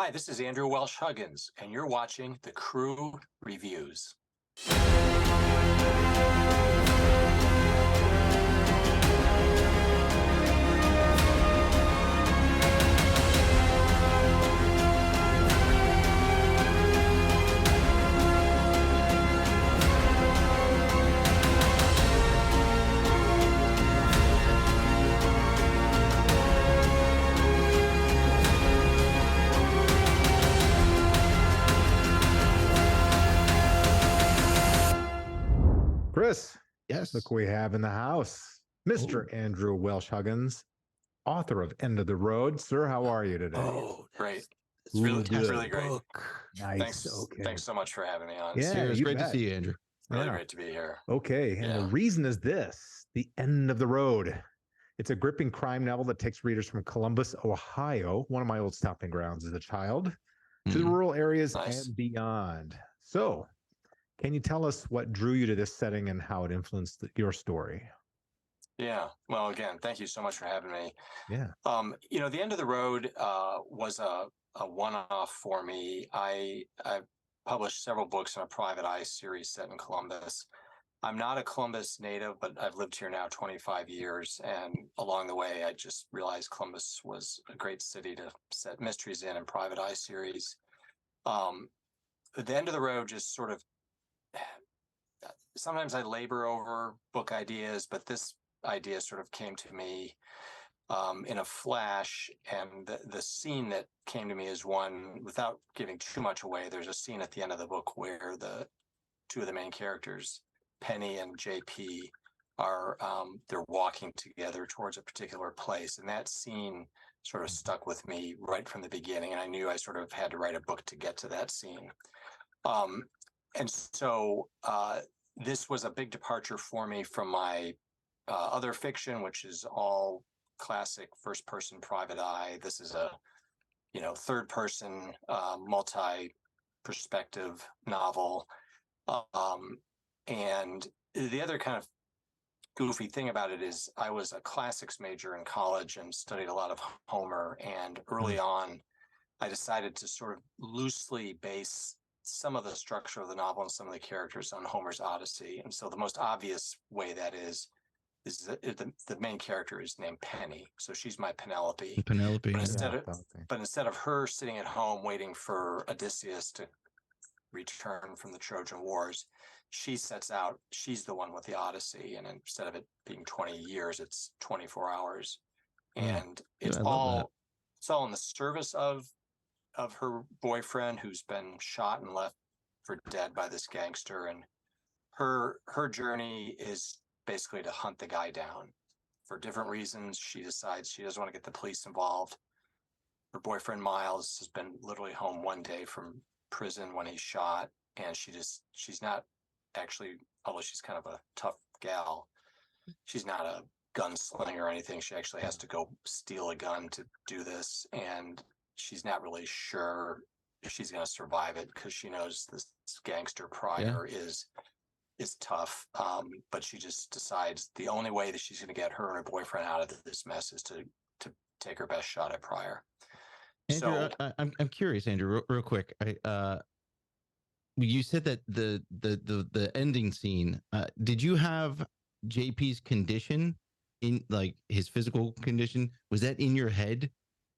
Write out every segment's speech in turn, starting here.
Hi, this is Andrew Welsh-Huggins, and you're watching The Crew Reviews. Chris, Yes. look, we have in the house Mr. Andrew Welsh-Huggins, author of End of the Road. Sir, how are you today? Oh, great. It's Ooh, really, good. really great. Nice. Thanks. Okay. Thanks so much for having me on. Yeah, It's you great to bet. see you, Andrew. Really Yeah. great to be here. Okay. And the Yeah. reason is this: The End of the Road. It's a gripping crime novel that takes readers from Columbus, Ohio, one of my old stomping grounds as a child, to the rural areas Nice. and beyond. So, can you tell us what drew you to this setting and how it influenced your story? Yeah. Well, again, thank you so much for having me. Yeah. The End of the Road was a one-off for me. I published several books in a private eye series set in Columbus. I'm not a Columbus native, but I've lived here now 25 years. And along the way, I just realized Columbus was a great city to set mysteries in private eye series. The End of the Road just sort of, sometimes I labor over book ideas, but this idea sort of came to me in a flash. And the scene that came to me is one, without giving too much away, there's a scene at the end of the book where the two of the main characters, Penny and JP, are they're walking together towards a particular place, and that scene sort of stuck with me right from the beginning, and I knew I sort of had to write a book to get to that scene. And so this was a big departure for me from my other fiction, which is all classic first-person private eye. This is a third-person multi-perspective novel. And the other kind of goofy thing about it is I was a classics major in college and studied a lot of Homer. And early on, I decided to sort of loosely base some of the structure of the novel and some of the characters on Homer's Odyssey. And so the most obvious way that is the main character is named Penny. So she's my Penelope. Penelope. But instead of her sitting at home waiting for Odysseus to return from the Trojan Wars, she sets out. She's the one with the Odyssey, and instead of it being 20 years, it's 24 hours, and it's all in the service of her boyfriend, who's been shot and left for dead by this gangster, and her journey is basically to hunt the guy down. For different reasons, she decides she doesn't want to get the police involved. Her boyfriend Myles has been literally home one day from prison when he's shot, and she's not actually, although she's kind of a tough gal, she's not a gunslinger or anything. She actually has to go steal a gun to do this, and she's not really sure if she's going to survive it because she knows this gangster Pryor is tough. But she just decides the only way that she's going to get her and her boyfriend out of this mess is to take her best shot at Pryor. Andrew, I'm curious, Andrew, real quick. You said that the ending scene. Did you have JP's condition in, like, his physical condition? Was that in your head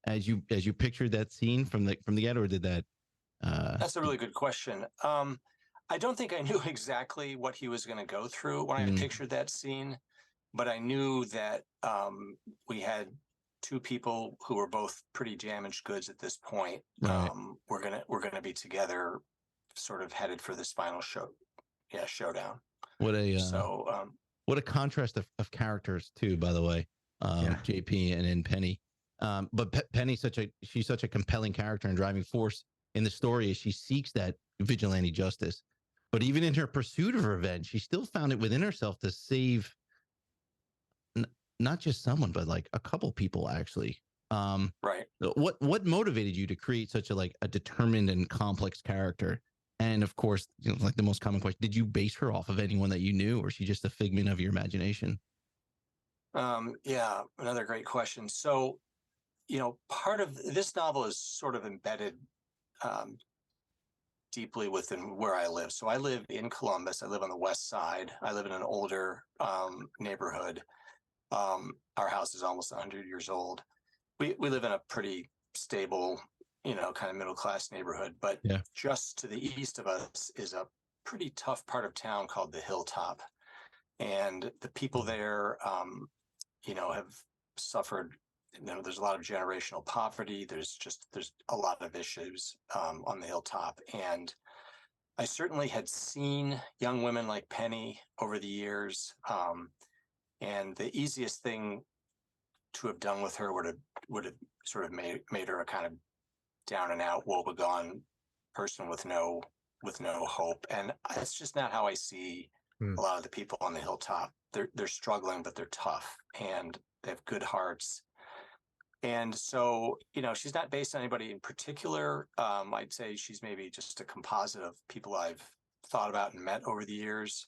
as you pictured that scene from the get, or did that? That's a really good question. I don't think I knew exactly what he was going to go through when I pictured that scene, but I knew that we had two people who were both pretty damaged goods at this point. Right. We're gonna be together, sort of headed for this final showdown. What a contrast of characters too, by the way. JP and then Penny. But Penny's she's such a compelling character and driving force in the story as she seeks that vigilante justice. But even in her pursuit of revenge, she still found it within herself to save not just someone, but like a couple people, actually. Right. What motivated you to create such a determined and complex character? And of course, like the most common question, did you base her off of anyone that you knew, or is she just a figment of your imagination? Yeah, another great question. So, part of this novel is sort of embedded deeply within where I live. So I live in Columbus. I live on the west side. I live in an older neighborhood. Our house is almost 100 years old. We live in a pretty stable, kind of middle-class neighborhood. But just to the east of us is a pretty tough part of town called the Hilltop. And the people there, have suffered. There's a lot of generational poverty. There's a lot of issues on the Hilltop. And I certainly had seen young women like Penny over the years. And the easiest thing to have done with her would have sort of made her a kind of down and out, woebegone person with no hope. And it's just not how I see a lot of the people on the Hilltop. They're struggling, but they're tough and they have good hearts. And so, she's not based on anybody in particular. I'd say she's maybe just a composite of people I've thought about and met over the years.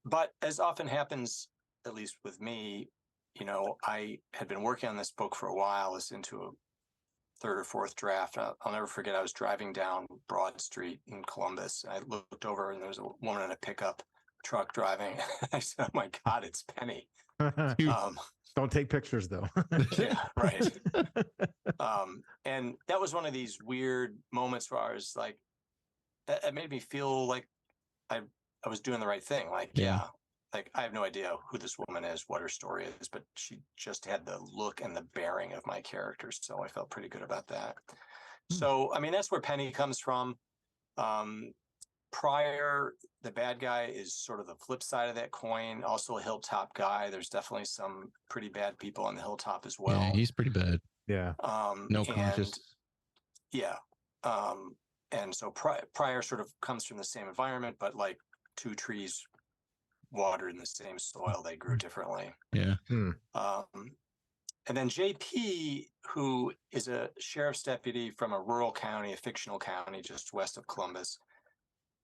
But as often happens, at least with me, I had been working on this book for a while. I was into a third or fourth draft. I'll never forget, I was driving down Broad Street in Columbus. I looked over and there was a woman in a pickup truck driving. I said, "Oh my God, it's Penny." Don't take pictures though. Yeah, right. And that was one of these weird moments where I was like, it made me feel like I was doing the right thing. Like, like I have no idea who this woman is, what her story is, but she just had the look and the bearing of my characters. So I felt pretty good about that. So, that's where Penny comes from. Pryor, the bad guy, is sort of the flip side of that coin. Also a Hilltop guy. There's definitely some pretty bad people on the Hilltop as well. Yeah, he's pretty bad. Yeah. No conscience. Yeah. And so Pryor sort of comes from the same environment, but like two trees watered in the same soil, they grew differently. Yeah. And then JP, who is a sheriff's deputy from a rural county, a fictional county just west of Columbus.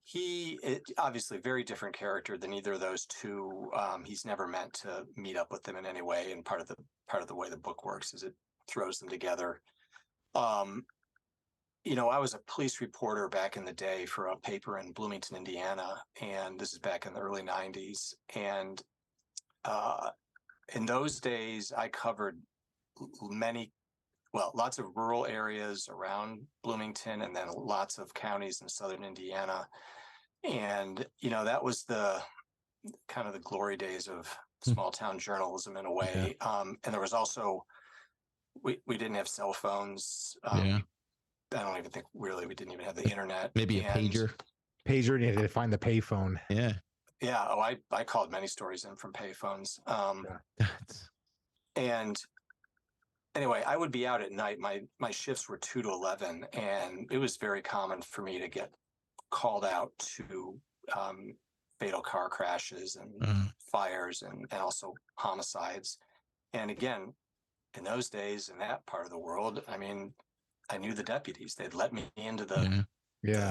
He is obviously a very different character than either of those two. He's never meant to meet up with them in any way, and part of the way the book works is it throws them together. I was a police reporter back in the day for a paper in Bloomington, Indiana, and this is back in the early 90s. And in those days, I covered lots of rural areas around Bloomington, and then lots of counties in southern Indiana. And, that was the kind of the glory days of small town journalism in a way. And there was also, we didn't have cell phones. I don't even think really we didn't even have the internet. Maybe a pager. Pager, and you had to find the payphone. Yeah. Yeah. Oh, I called many stories in from payphones. And anyway, I would be out at night. My shifts were 2 to 11, and it was very common for me to get called out to fatal car crashes and fires and also homicides. And again, in those days, in that part of the world, I knew the deputies. They'd let me into the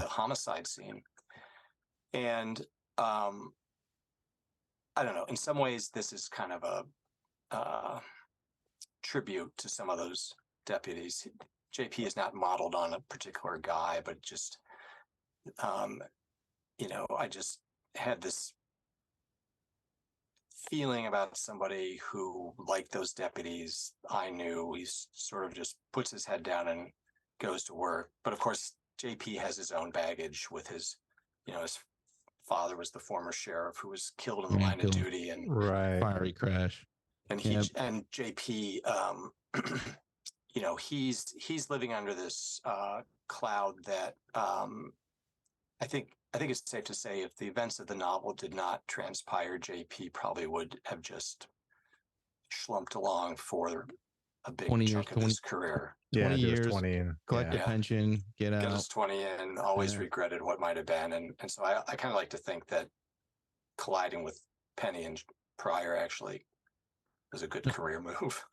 homicide scene. And I don't know, in some ways, this is kind of a tribute to some of those deputies. JP is not modeled on a particular guy, but just, I just had this feeling about somebody who, like those deputies, I knew he sort of just puts his head down and goes to work. But of course, JP has his own baggage with his father was the former sheriff who was killed in the line of duty, and fiery crash. And and JP, he's living under this cloud that I think it's safe to say if the events of the novel did not transpire, JP probably would have just schlumped along for a big chunk of his career. 20 years, 20 and collect a pension, get out. Get his 20 in, always regretted what might have been. And so I kind of like to think that colliding with Penny and Pryor actually was a good career move.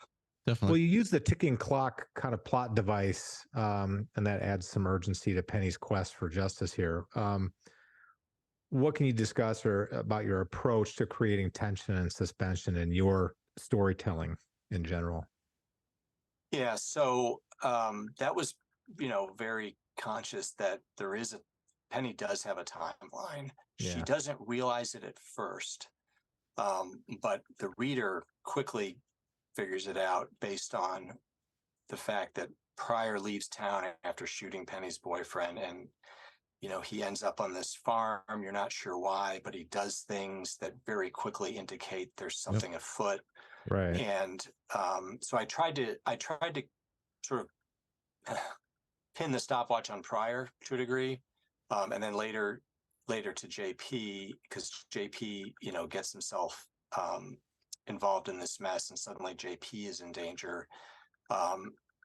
Definitely. Well, you use the ticking clock kind of plot device, and that adds some urgency to Penny's quest for justice here. What can you discuss about your approach to creating tension and suspension in your storytelling in general? Yeah, so that was, very conscious that Penny does have a timeline. She Yeah. doesn't realize it at first, but the reader quickly figures it out based on the fact that Pryor leaves town after shooting Penny's boyfriend, and he ends up on this farm. You're not sure why, but he does things that very quickly indicate there's something afoot. Right. And so I tried to sort of pin the stopwatch on Pryor to a degree, and then later to JP, because JP gets himself involved in this mess, and suddenly JP is in danger.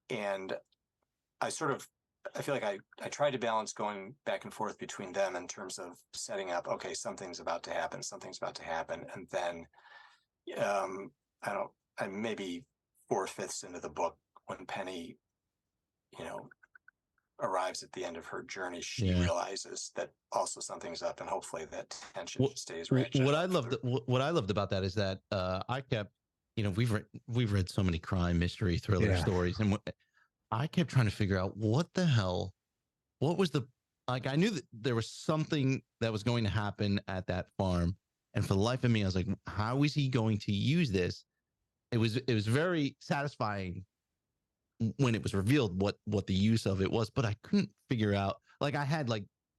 And I feel like I tried to balance going back and forth between them in terms of setting up, okay, something's about to happen, and then I'm maybe 4/5 into the book when Penny, arrives at the end of her journey, she realizes that also something's up, and hopefully that tension stays ratcheted. What I loved about that is that I kept, we've read so many crime mystery thriller stories, and I kept trying to figure out what was I knew that there was something that was going to happen at that farm, and for the life of me, I was like, how is he going to use this? It was very satisfying when it was revealed what the use of it was, but I couldn't figure out. Like, I had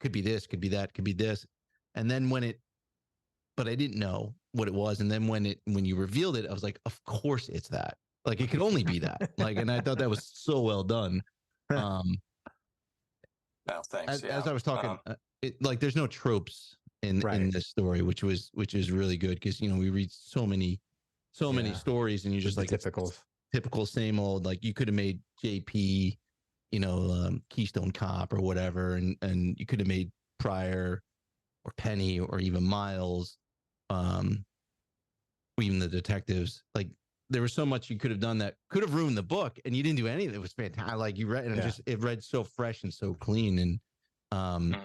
could be this, could be that, could be this, and then but I didn't know what it was, and then when you revealed it, I was like, of course it's that. Like, it could only be that. And I thought that was so well done. Well, thanks. As I was talking, there's no tropes in this story, which is really good, because we read so many stories, and you're just like, typical same old. Like, you could have made JP, Keystone Cop or whatever, and you could have made Pryor or Penny or even Myles, or even the detectives. Like, there was so much you could have done that could have ruined the book, and you didn't do any of it. It was fantastic. Like, you read, and it read so fresh and so clean, and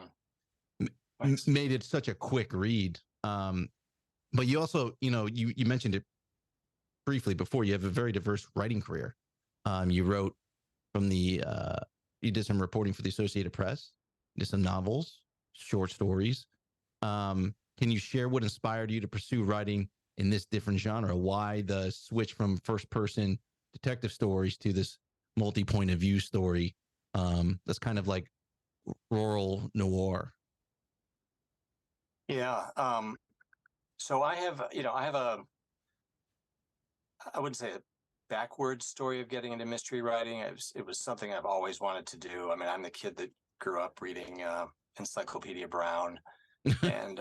made it such a quick read. But you also, you mentioned it briefly before, you have a very diverse writing career. You wrote you did some reporting for the Associated Press, did some novels, short stories. Can you share what inspired you to pursue writing in this different genre? Why the switch from first person detective stories to this multi-point of view story that's kind of like rural noir? Yeah. So I have I wouldn't say a backwards story of getting into mystery writing. It was something I've always wanted to do. I mean, I'm the kid that grew up reading Encyclopedia Brown, and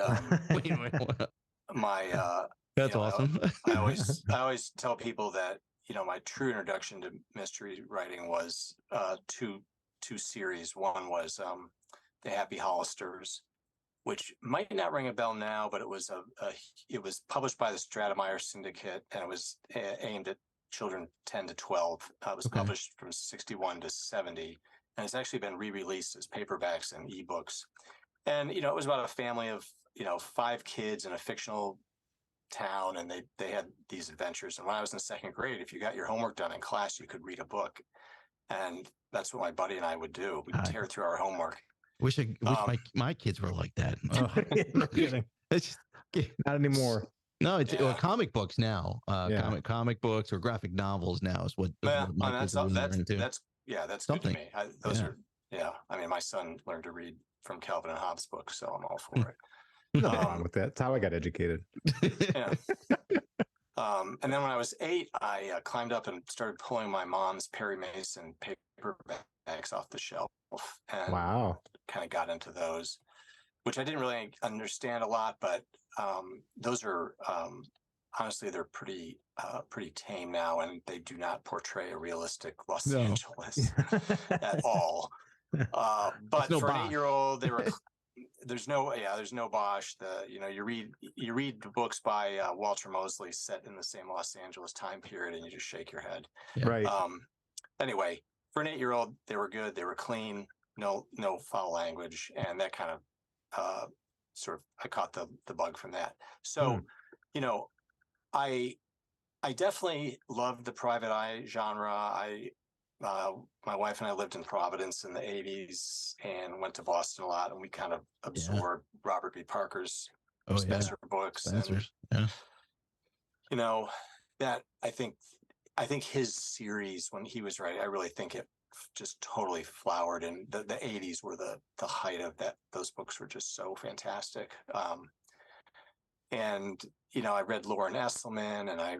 my that's awesome. I always tell people that my true introduction to mystery writing was two series. One was The Happy Hollisters, which might not ring a bell now, but it was it was published by the Stratemeyer Syndicate, and it was aimed at children 10 to 12. It was published from 61 to 70, and it's actually been re-released as paperbacks and ebooks. And it was about a family of 5 kids in a fictional town, and they had these adventures. And when I was in 2nd grade, if you got your homework done in class, you could read a book, and that's what my buddy and I would do. We'd tear through our homework. Wish my kids were like that. Oh, no kidding. It's just, not anymore. No, it's comic books now. Comic books or graphic novels now is what my kids are really into. That's good to me. Those are I mean, my son learned to read from Calvin and Hobbes books, so I'm all for it. Nothing wrong with that. That's how I got educated. Yeah. And then when I was 8, I climbed up and started pulling my mom's Perry Mason paperbacks off the shelf, and kind of got into those, which I didn't really understand a lot, but those are honestly, they're pretty tame now, and they do not portray a realistic Los Angeles at all. But for an 8-year-old, there's no Bosch. You read the books by Walter Mosley set in the same Los Angeles time period, and you just shake your head. Yeah. Right. Anyway, for an 8-year-old, they were good. They were clean. No foul language, and that kind of I caught the bug from that. So, I definitely loved the private eye genre. my wife and I lived in Providence in the 80s and went to Boston a lot, and we kind of absorbed Robert B. Parker's Spencer books. Spencer's, and, you know, that I think his series, when he was writing, I really think it just totally flowered, and the 80s were the height of that. Those books were just so fantastic. And I read Lauren Esselman, and I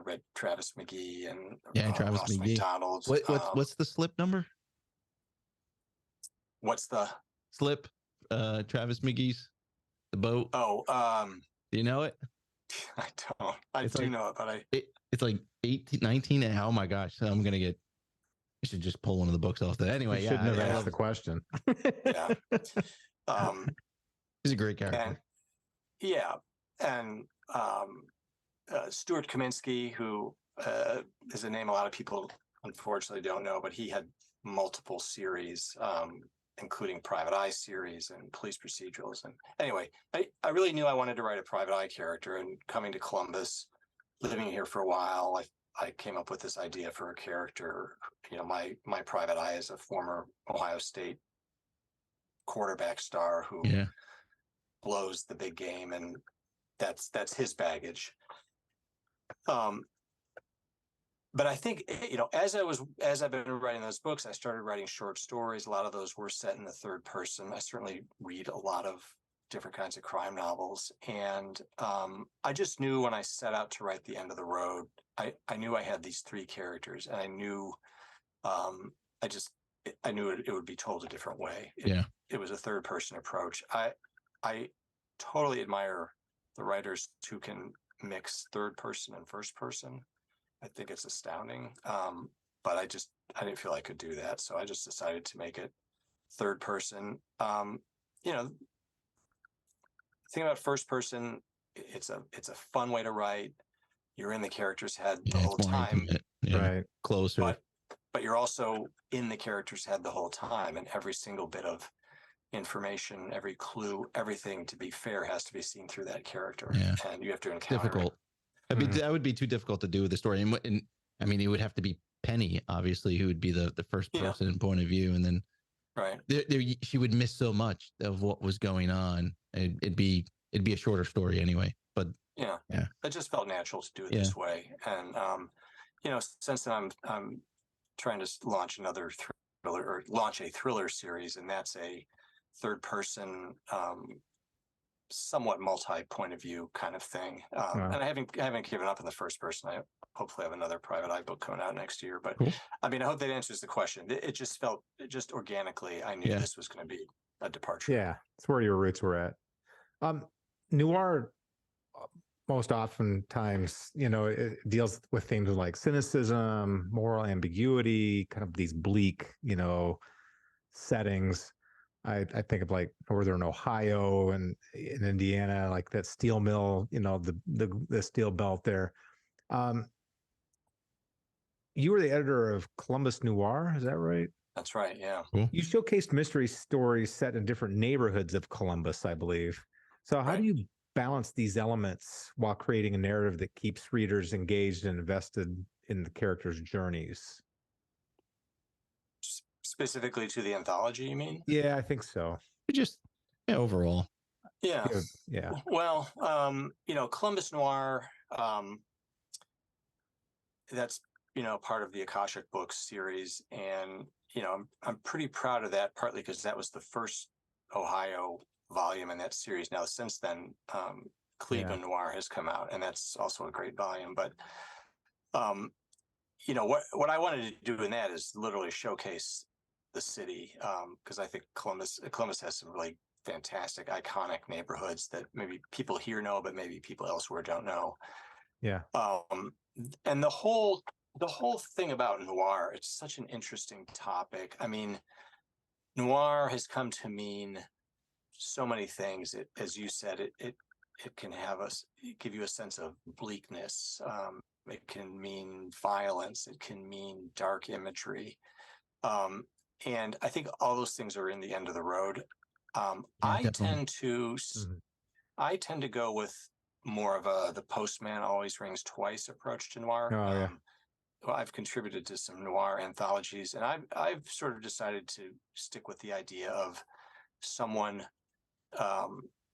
read Travis McGee and Travis Ross McGee. McDonald. What's the slip number? What's the slip? Travis McGee's The Boat. Oh, do you know it? I don't. I do know it, but it's like 18, 19. Oh my gosh! So I'm gonna get. You should just pull one of the books off that. Anyway, shouldn't have asked the question. Yeah. He's a great character. And Stuart Kaminsky, who is a name a lot of people unfortunately don't know, but he had multiple series, including Private Eye series and police procedurals. And anyway, I really knew I wanted to write a Private Eye character, and coming to Columbus, living here for a while, I came up with this idea for a character. My Private Eye is a former Ohio State quarterback star who blows the big game, and that's his baggage. But I think, as I've been writing those books, I started writing short stories. A lot of those were set in the third person. I certainly read a lot of different kinds of crime novels. And I just knew when I set out to write The End of the Road, I knew I had these three characters, and I knew I knew it would be told a different way. It was a third person approach. I totally admire the writers who can mix third person and first person. I think it's astounding. But I didn't feel I could do that. So I just decided to make it third person. The thing about first person, it's a fun way to write. You're in the character's head the whole time. Right. Closer. But you're also in the character's head the whole time, and every single bit of information, every clue, everything, to be fair, has to be seen through that character. And you have to encounter difficult. That would be too difficult to do with the story. And I mean, it would have to be Penny, obviously, who would be the first person point of view, and then she would miss so much of what was going on. It'd be a shorter story anyway. But it just felt natural to do it this way. And since then I'm trying to launch another thriller, or launch a thriller series, and that's a third person, somewhat multi point of view kind of thing. And I haven't given up on the first person. I hopefully have another Private Eye book coming out next year. But cool. I mean, I hope that answers the question. It just felt, organically, I knew this was going to be a departure. Yeah, it's where your roots were at. Noir, most oftentimes, it deals with things like cynicism, moral ambiguity, kind of these bleak, settings. I think of like Northern Ohio and in Indiana, like that steel mill, the steel belt there. You were the editor of Columbus Noir, is that right? That's right, yeah. You showcased mystery stories set in different neighborhoods of Columbus, I believe. So how do you balance these elements while creating a narrative that keeps readers engaged and invested in the characters' journeys? Specifically to the anthology, you mean? Yeah, I think so. Just overall. Yeah. Yeah. Well, Columbus Noir, that's, part of the Akashic Books series. And, I'm pretty proud of that, partly because that was the first Ohio volume in that series. Now, since then, Cleveland Noir has come out, and that's also a great volume. But, what I wanted to do in that is literally showcase the city, because I think Columbus has some really fantastic, iconic neighborhoods that maybe people here know, but maybe people elsewhere don't know. Yeah. And the whole thing about noir, it's such an interesting topic. I mean, noir has come to mean so many things. As you said, it can give you a sense of bleakness. It can mean violence. It can mean dark imagery. And I think all those things are in The End of the Road. I tend to go with more of the postman always rings twice approach to noir. well, I've contributed to some noir anthologies, and I've sort of decided to stick with the idea of someone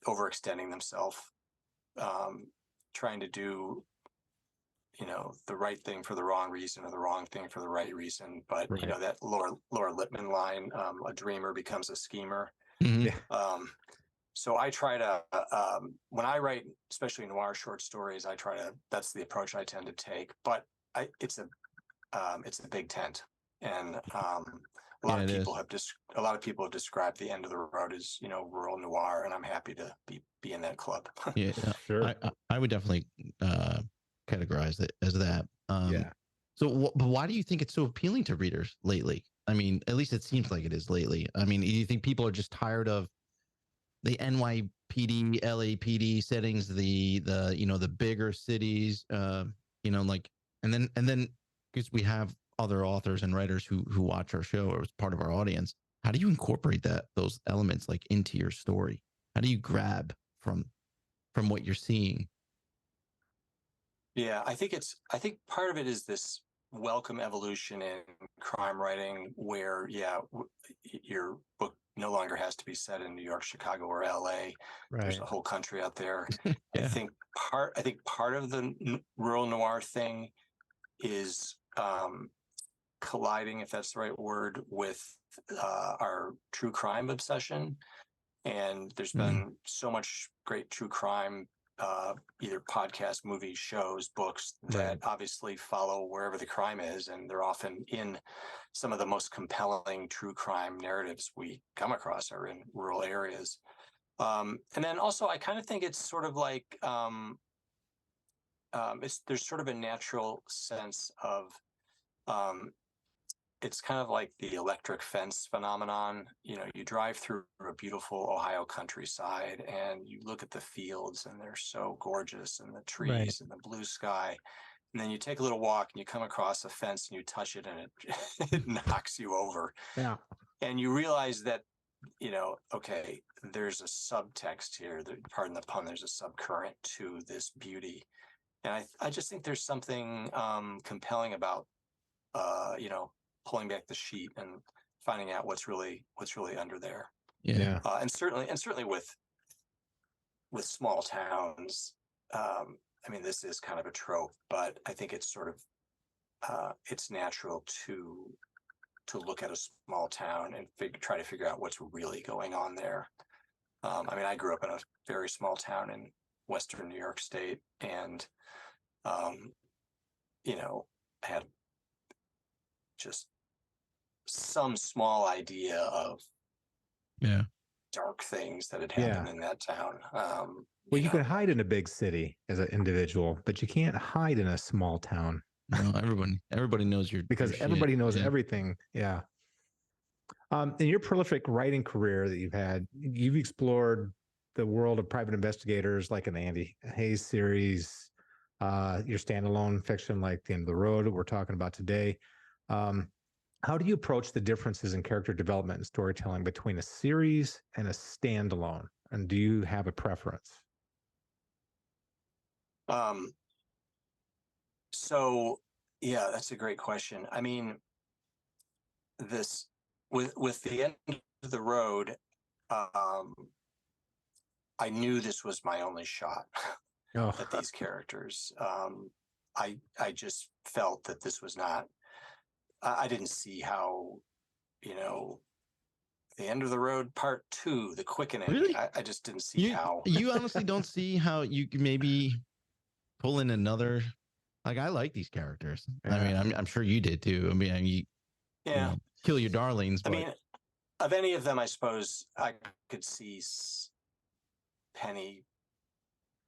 overextending themselves, trying to do, the right thing for the wrong reason or the wrong thing for the right reason. But Right. that Laura Lippman line, a dreamer becomes a schemer. Mhm. Yeah. So I try to, when I write, especially noir short stories, that's the approach I tend to take. But it's a big tent, and a lot Yeah, of it people is. have described The End of the Road as rural noir, and I'm happy to be in that club. Yeah, Sure. I would definitely categorize it as that. Yeah. So, but why do you think it's so appealing to readers lately? I mean, at least it seems like it is lately. I mean, do you think people are just tired of the NYPD, LAPD settings, the bigger cities, like, and then because we have other authors and writers who watch our show or as part of our audience, how do you incorporate those elements like into your story? How do you grab from what you're seeing? Yeah, I think part of it is this welcome evolution in crime writing where, your book no longer has to be set in New York, Chicago, or LA. There's Right. a whole country out there. Yeah. I think part of the rural noir thing is colliding, if that's the right word, with our true crime obsession. And there's been so much great true crime, either podcast, movies, shows, books that Right. obviously follow wherever the crime is, and they're often in some of the most compelling true crime narratives we come across are in rural areas. And then also, I kind of think it's sort of like there's sort of a natural sense of um, it's kind of like the electric fence phenomenon. You drive through a beautiful Ohio countryside and you look at the fields and they're so gorgeous, and the Right. trees and the blue sky. And then you take a little walk and you come across a fence and you touch it and it it knocks you over. Yeah. And you realize that, okay, there's a subtext here. Pardon the pun, there's a subcurrent to this beauty. And I just think there's something compelling about pulling back the sheet and finding out what's really under there. Yeah. And certainly with small towns, I mean, this is kind of a trope, but I think it's sort of it's natural to look at a small town and try to figure out what's really going on there. I mean, I grew up in a very small town in Western New York State, and um, had just some small idea of Yeah. dark things that had Yeah. happened in that town. Well, you can hide in a big city as an individual, but you can't hide in a small town No, everybody knows because your everybody shit. knows Yeah. everything. Yeah. In your prolific writing career that you've had, you've explored the world of private investigators, like an Andy Hayes series, your standalone fiction, like The End of the Road, we're talking about today. How do you approach the differences in character development and storytelling between a series and a standalone? And do you have a preference? So yeah, that's a great question. I mean, this with The End of the Road, I knew this was my only shot Oh, at these characters. I just felt that this was not. I didn't see how, The End of the Road Part 2, The Quickening. Really? I just didn't see You how. you honestly don't see how you could maybe pull in another. Like, I like these characters. I mean, yeah. I'm sure you did too. I mean, you Yeah, kill your darlings, I but mean, of any of them, I suppose I could see Penny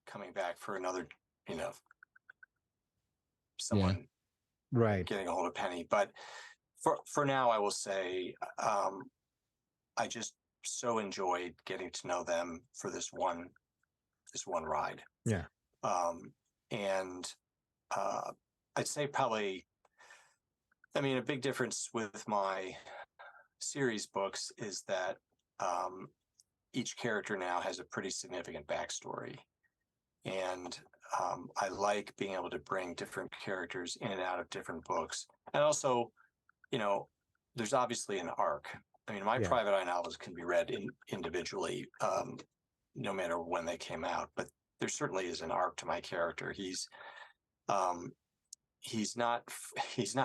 coming back for another, yeah, someone Right. getting a hold of Penny. But for now, I will say, I just so enjoyed getting to know them for this one ride. Yeah. And I'd say probably, I mean, a big difference with my series books is that each character now has a pretty significant backstory. And I like being able to bring different characters in and out of different books. And also, there's obviously an arc. I mean, my private eye novels can be read individually, no matter when they came out, but there certainly is an arc to my character. He's not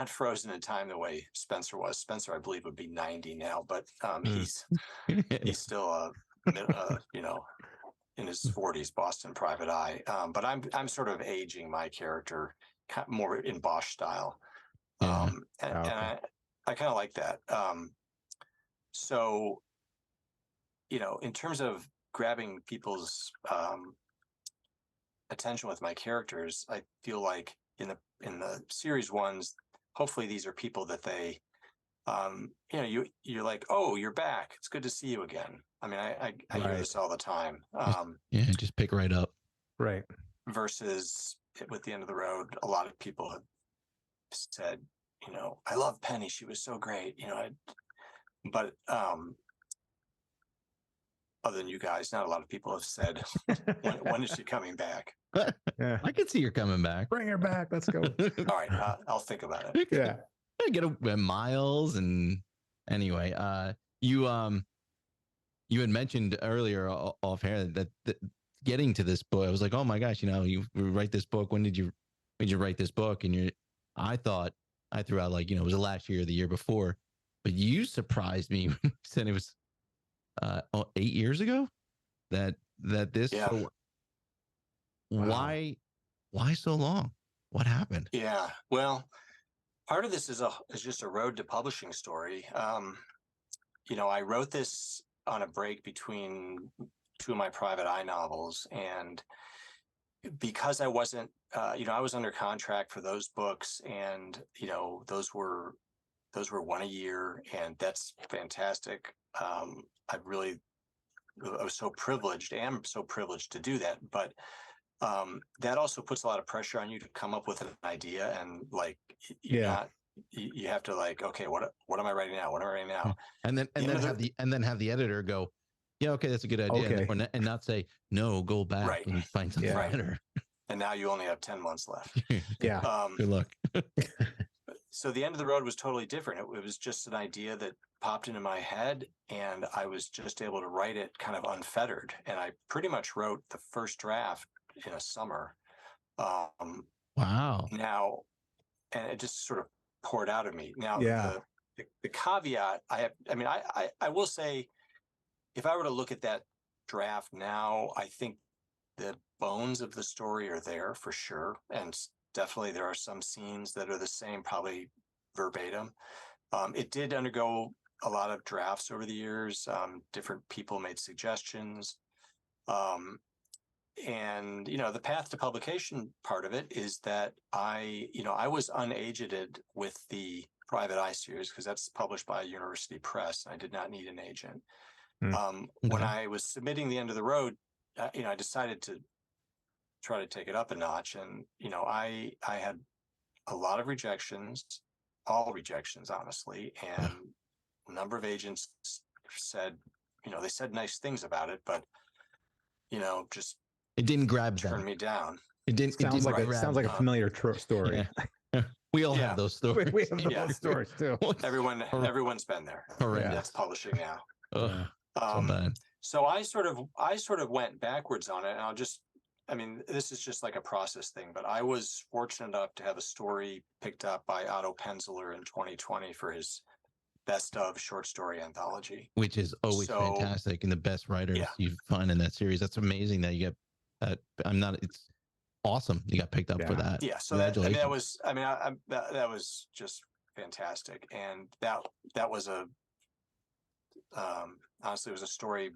frozen in time the way Spencer was. Spencer, I believe, would be 90 now, but he's still in his 40s Boston private eye. But I'm sort of aging my character more in Bosch style. And I kind of like that. So, in terms of grabbing people's attention with my characters, I feel like in the series ones, hopefully these are people that they, you're like, oh, you're back. It's good to see you again. I mean, I hear this all the time. Just pick right up. Right. Versus with The End of the Road, a lot of people have said, I love Penny. She was so great. But other than you guys, not a lot of people have said, when is she coming back? Yeah. I can see her coming back. Bring her back. Let's go. All right. I'll think about it. Yeah. I get a Myles. And anyway, you had mentioned earlier off air that getting to this book, I was like, oh my gosh, you write this book. When did you write this book? And I thought I threw out like, was it last year or the year before? But you surprised me when you said it was 8 years ago that this. Yeah. So why so long? What happened? Yeah. Well, part of this is just a road to publishing story. I wrote this on a break between two of my private eye novels, and because I wasn't, I was under contract for those books, and those were one a year, and that's fantastic. I was so privileged, am so privileged to do that, but that also puts a lot of pressure on you to come up with an idea, and like you have to like, okay, what am I writing now? What am I writing now? And then have the editor go, yeah, okay, that's a good idea, Okay. and not say no, go back and find something better. And now you only have 10 months left. Yeah. Good luck. So The End of the Road was totally different. It was just an idea that popped into my head, and I was just able to write it kind of unfettered. And I pretty much wrote the first draft in a summer. Wow. Now, and it just sort of poured out of me. Now, the caveat I will say, if I were to look at that draft now, I think the bones of the story are there for sure. And definitely there are some scenes that are the same, probably verbatim. It did undergo a lot of drafts over the years. Different people made suggestions. And, the path to publication part of it is that I was unagented with the Private Eye series because that's published by a university press. I did not need an agent. When I was submitting The End of the Road, I decided to try to take it up a notch. And, I had a lot of rejections, all rejections, honestly. And a number of agents said, they said nice things about it, but, just it didn't grab turn them. me down. It didn't. Sounds like a familiar story. Yeah. We all have those stories. We have those stories too. Everyone's been there. That's publishing now. So bad. So I sort of went backwards on it, and this is just like a process thing, but I was fortunate enough to have a story picked up by Otto Penzler in 2020 for his best of short story anthology, which is always fantastic, and the best writers you find in that series. That's amazing that you get that. It's awesome you got picked up for that. Yeah, so that was just fantastic, and that was honestly, it was a story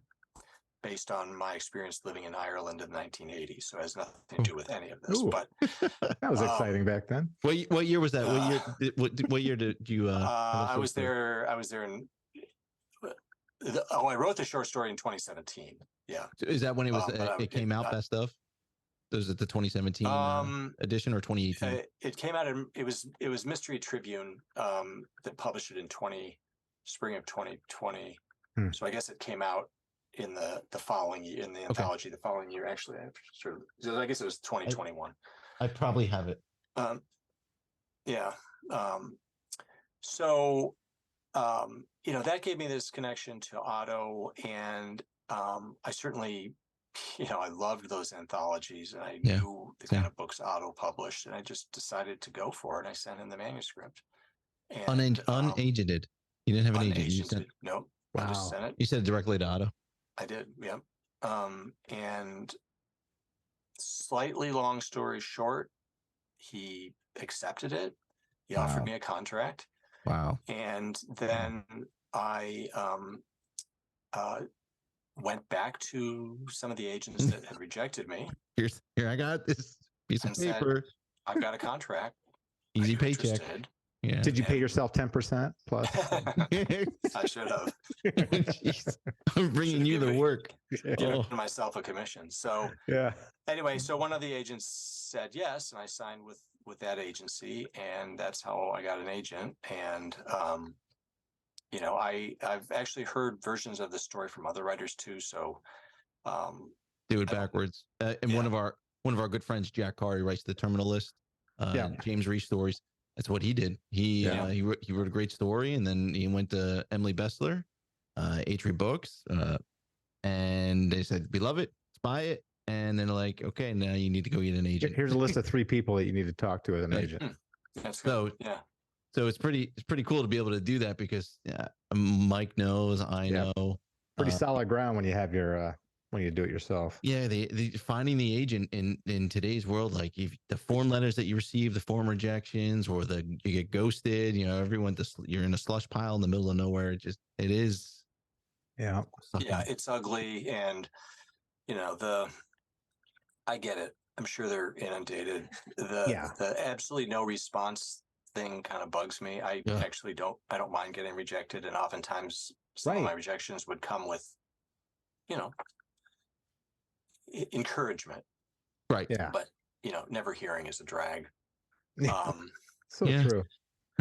based on my experience living in Ireland in the 1980s. So it has nothing to do with any of this. Ooh. But that was exciting back then. What year was that? What year did you? I was there in. I wrote the short story in 2017. Yeah. Is that when it was? It came out best of. Was it the 2017 edition or 2018? It came out. It was Mystery Tribune that published it in spring of 2020. So I guess it came out in the following year, in the anthology the following year. Actually, I guess it was 2021. I probably have it. Yeah. So that gave me this connection to Otto, and I certainly, I loved those anthologies, and I knew the kind of books Otto published, and I just decided to go for it. I sent in the manuscript. And unagented. You didn't have an agent. You sent, nope. Wow. I just sent it. You said it directly to Otto. I did. Yeah. And slightly long story short, he accepted it. He offered me a contract. Wow. And then I went back to some of the agents that had rejected me. Here, I got this piece of paper. Said, I've got a contract. Easy paycheck. Interested? Yeah. Did you pay yourself 10% plus? I should have. I'm bringing you the work. Giving myself a commission. So anyway, so one of the agents said yes, and I signed with that agency, and that's how I got an agent. And I've actually heard versions of the story from other writers too. So do it backwards. And one of our good friends, Jack Carr, writes the Terminal List. James Reese stories. That's what he did. He wrote a great story, and then he went to Emily Bessler, Atri Books, and they said, "We love it. Let's buy it." And then like, okay, now you need to go get an agent. Here's a list of 3 people that you need to talk to as an agent. That's good. So it's pretty cool to be able to do that because Mike knows, I know. Pretty solid ground when you have your when you do it yourself. Yeah, the finding the agent in today's world, like if the form letters that you receive, the form rejections, or you get ghosted, you're in a slush pile in the middle of nowhere. It is. Yeah. It's ugly, and I get it. I'm sure they're inundated. The absolutely no response thing kind of bugs me. I actually don't mind getting rejected, and oftentimes some of my rejections would come with, encouragement. Right. Yeah. But never hearing is a drag. True.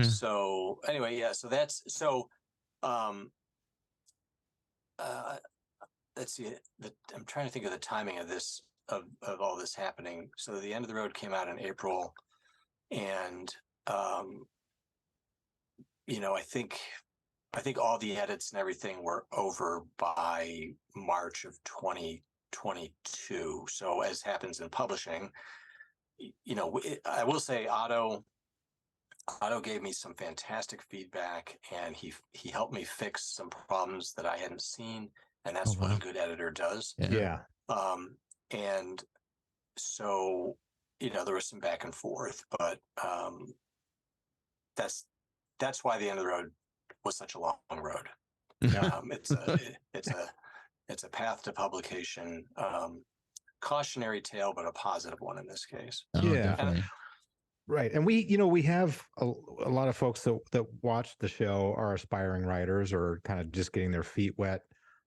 So anyway, so that's let's see. I'm trying to think of the timing of this of all this happening. So The End of the Road came out in April, and I think all the edits and everything were over by March of 2022. So as happens in publishing, I will say Otto gave me some fantastic feedback, and he helped me fix some problems that I hadn't seen, and that's what a good editor does. Yeah. And so there was some back and forth, but that's why The End of the Road was such a long road. It's a path to publication, cautionary tale, but a positive one in this case. Definitely. Right. And we have a lot of folks that watch the show are aspiring writers or kind of just getting their feet wet.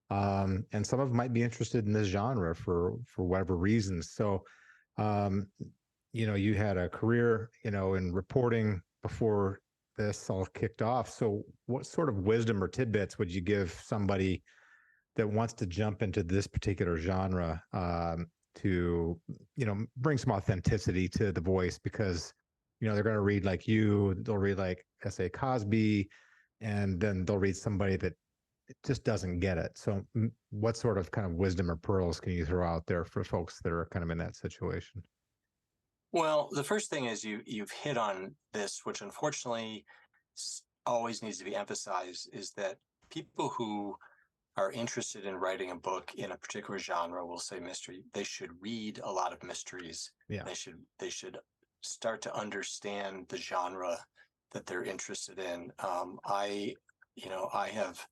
And some of them might be interested in this genre for whatever reasons. So, you had a career, in reporting before this all kicked off. So what sort of wisdom or tidbits would you give somebody that wants to jump into this particular genre to, bring some authenticity to the voice? Because, they're going to read like you, they'll read like S.A. Cosby, and then they'll read somebody that just doesn't get it. So what sort of kind of wisdom or pearls can you throw out there for folks that are kind of in that situation? Well, the first thing is you've hit on this, which unfortunately always needs to be emphasized, is that people who are interested in writing a book in a particular genre, we'll say mystery, they should read a lot of mysteries. Yeah. They should start to understand the genre that they're interested in. I have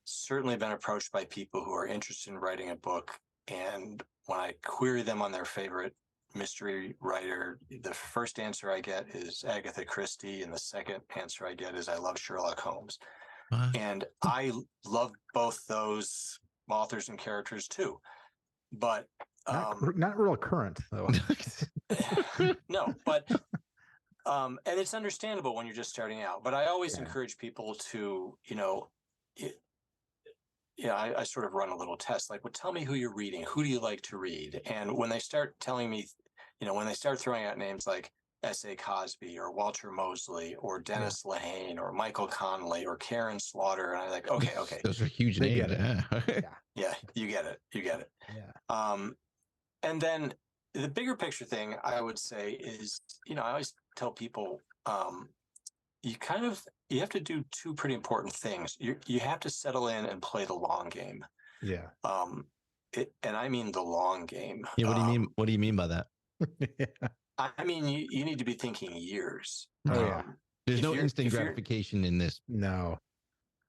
certainly been approached by people who are interested in writing a book, and when I query them on their favorite mystery writer, the first answer I get is Agatha Christie, and the second answer I get is I love Sherlock Holmes. And I love both those authors and characters too, but not real current though. No, but and it's understandable when you're just starting out. But I always encourage people to, I sort of run a little test, like, well, tell me who you're reading. Who do you like to read? And when they start telling me, when they start throwing out names like S.A. Cosby or Walter Mosley or Dennis Lehane or Michael Connelly or Karen Slaughter, and I'm like, okay, those are huge They names. get it. yeah, you get it. Yeah. And then the bigger picture thing I would say is, I always tell people, you have to do two pretty important things. You have to settle in and play the long game. Yeah. And I mean the long game. Yeah. What do you mean? What do you mean by that? I mean, you need to be thinking years. Oh, yeah. There's no instant gratification in this. No.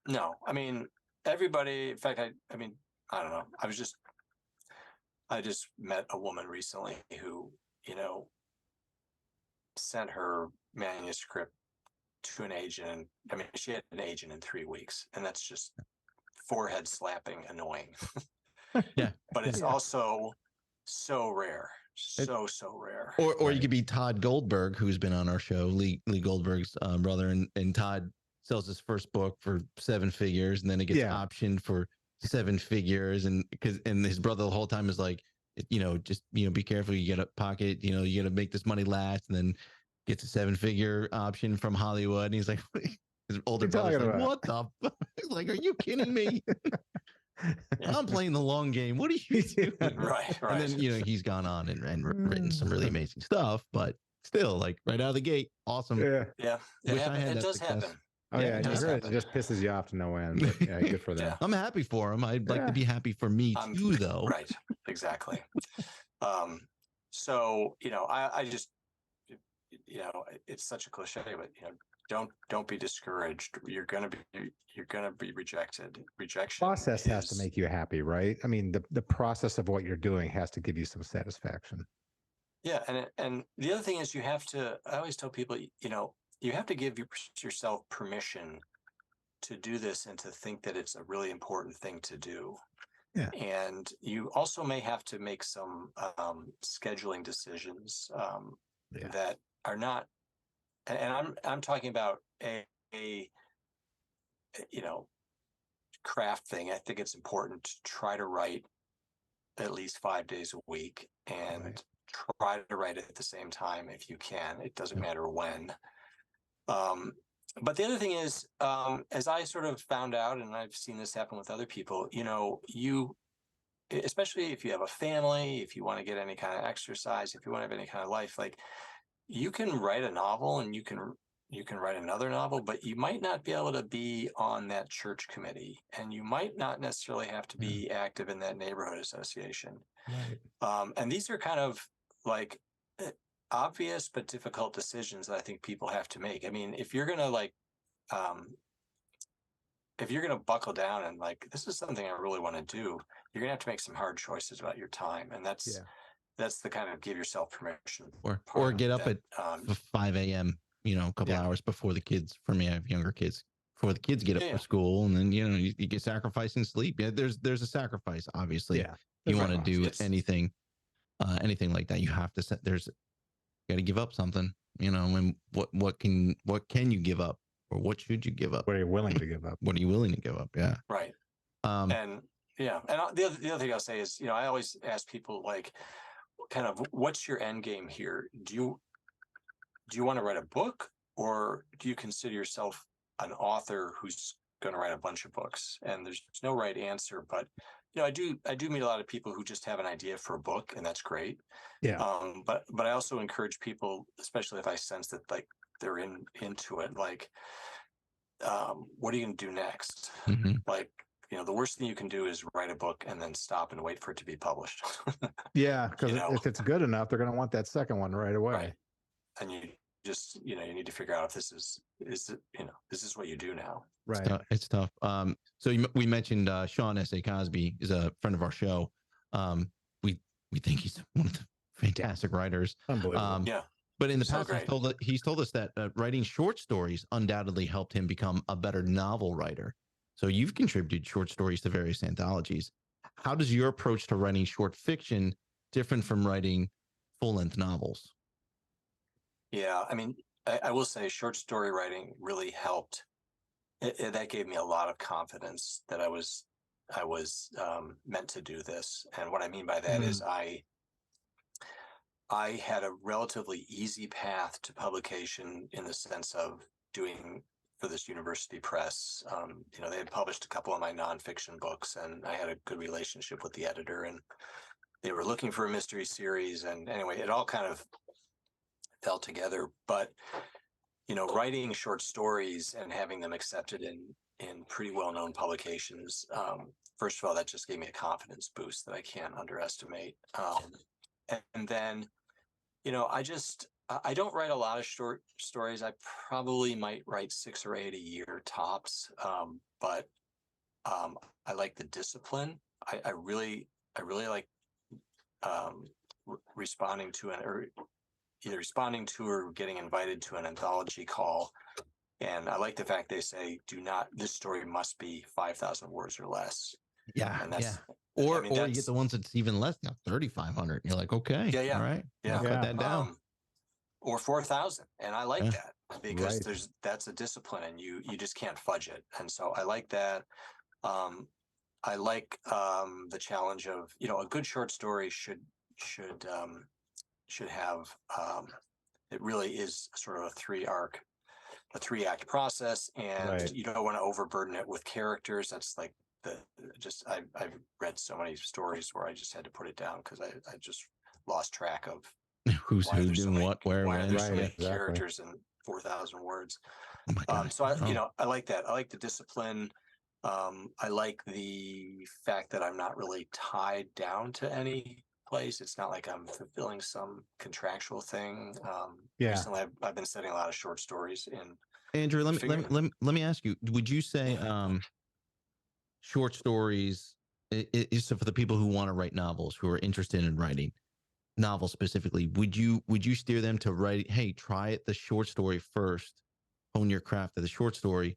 No. I mean, everybody, in fact, I mean, I don't know. I just met a woman recently who, sent her manuscript to an agent. And I mean, she had an agent in 3 weeks, and that's just forehead slapping annoying. Yeah. But it's also so rare. So rare. Or you could be Todd Goldberg, who's been on our show, Lee Goldberg's brother, and Todd sells his first book for 7 figures, and then it gets optioned for 7 figures, and his brother the whole time is like, just be careful, you get a pocket, you got to make this money last, and then gets a 7-figure option from Hollywood, and he's like, his older brother's like, what the fuck? Like, are you kidding me? I'm playing the long game. What are you doing? Right. And then he's gone on and written some really amazing stuff, but still, like, right out of the gate, awesome. Yeah. Wish I had it that does success. happen. Oh yeah, it just pisses you off to no end. But yeah, good for them. I'm happy for him. I'd like to be happy for me too, though. Right. Exactly. So I just it's such a cliche, but don't be discouraged. You're gonna be rejected. Rejection. Process has to make you happy, right? I mean, the process of what you're doing has to give you some satisfaction. Yeah, and the other thing is you have to. I always tell people, you have to give yourself permission to do this and to think that it's a really important thing to do. Yeah. And you also may have to make some scheduling decisions that are not. And I'm talking about a craft thing. I think it's important to try to write at least 5 days a week and try to write at the same time if you can. It doesn't matter when. But the other thing is, as I sort of found out, and I've seen this happen with other people, especially if you have a family, if you want to get any kind of exercise, if you want to have any kind of life, like, you can write a novel and you can write another novel, but you might not be able to be on that church committee, and you might not necessarily have to be active in that neighborhood association. Right. And these are kind of like obvious but difficult decisions that I think people have to make. I mean, if you're gonna buckle down and like, this is something I really want to do, you're gonna have to make some hard choices about your time, and that's the kind of give yourself permission. Or get up at 5 a.m. A couple hours before the kids. For me, I have younger kids. Before the kids get up for school, and then you get sacrificing sleep. Yeah, there's a sacrifice. Obviously, you want to do anything like that, you have to set. Got to give up something. And what can you give up, or what should you give up? What are you willing to give up? What are you willing to give up? Yeah. Right. And the other thing I'll say is, I always ask people, like, kind of, what's your end game here? Do you want to write a book, or do you consider yourself an author who's going to write a bunch of books? And there's no right answer, but I do meet a lot of people who just have an idea for a book, and that's great. Yeah. But I also encourage people, especially if I sense that like they're into it, like, what are you going to do next? Mm-hmm. Like, the worst thing you can do is write a book and then stop and wait for it to be published. Yeah, because if it's good enough, they're going to want that second one right away. Right. And you just, you need to figure out if this is what you do now. Right. It's tough. So we mentioned Sean S.A. Cosby is a friend of our show. We think he's one of the fantastic writers. Unbelievable. Yeah. But in the past, he's told us that writing short stories undoubtedly helped him become a better novel writer. So you've contributed short stories to various anthologies. How does your approach to writing short fiction different from writing full-length novels? Yeah, I mean, I will say short story writing really helped. That gave me a lot of confidence that I was I was meant to do this. And what I mean by that is I had a relatively easy path to publication in the sense of doing for this university press. They had published a couple of my nonfiction books, and I had a good relationship with the editor, and they were looking for a mystery series. And anyway, it all kind of fell together. But, writing short stories and having them accepted in pretty well-known publications, first of all, that just gave me a confidence boost that I can't underestimate. And then, I don't write a lot of short stories. I probably might write 6 or 8 a year tops. But I like the discipline. I really like responding to either responding to or getting invited to an anthology call. And I like the fact they say, this story must be 5,000 words or less. Yeah. And that's, Or you get the ones that's even less, 3,500. You're like, okay, all right, yeah, cut that down. Or 4,000, and I like that because Right. that's a discipline, and you just can't fudge it, and so I like that. I like the challenge of a good short story should have it really is sort of a 3-act process, and you don't want to overburden it with characters. That's like I've read so many stories where I just had to put it down because I just lost track of who's who doing what, where, when. There's so many characters in 4,000 words. Oh my God. So I like that. I like the discipline. I like the fact that I'm not really tied down to any place. It's not like I'm fulfilling some contractual thing. Recently I've been studying a lot of short stories in Andrew, let me ask you, would you say short stories is for the people who want to write novels, who are interested in writing novels specifically? Would you steer them to write, hey, try it the short story first, hone your craft of the short story,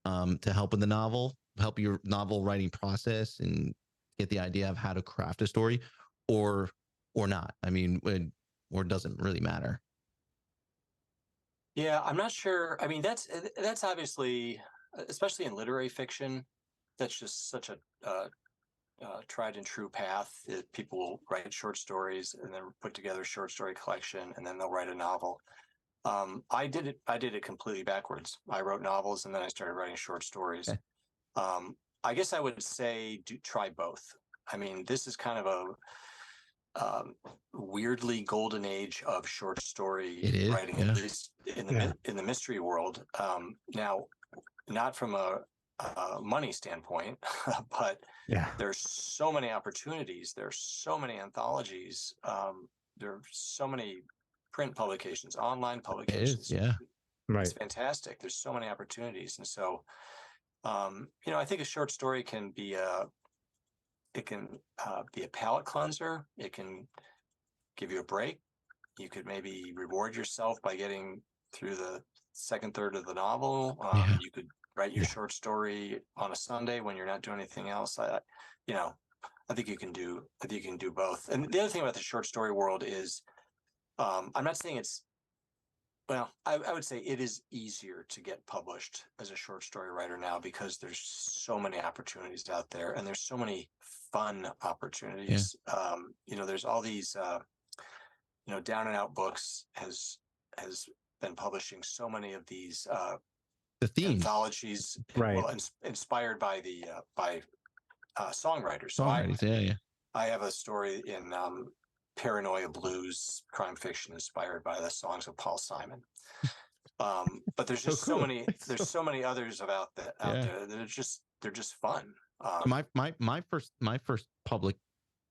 to help in the novel, help your novel writing process and get the idea of how to craft a story, or not? I mean, or it doesn't really matter? Yeah, I'm not sure. I mean, that's obviously, especially in literary fiction, that's just such a tried and true path. People will write short stories and then put together a short story collection, and then they'll write a novel. I did it completely backwards. I wrote novels and then I started writing short stories. Okay. I guess I would say try both. I mean, this is kind of a weirdly golden age of short story writing, at least in the mystery world. Now, not from a money standpoint, but there's so many opportunities. There's so many anthologies. There are so many print publications, online publications. It's fantastic. There's so many opportunities, and so I think a short story can be a palate cleanser. It can give you a break. You could maybe reward yourself by getting through the second third of the novel. You could write your short story on a Sunday when you're not doing anything else. I think you can do both. And the other thing about the short story world is, I'm not saying I would say it is easier to get published as a short story writer now because there's so many opportunities out there, and there's so many fun opportunities. There's all these, Down and Out Books has been publishing so many of these the themes, anthologies, inspired by songwriters. So I have a story in Paranoia Blues, crime fiction inspired by the songs of Paul Simon. But there's just so many. There's so many others out there. They're just fun. My first public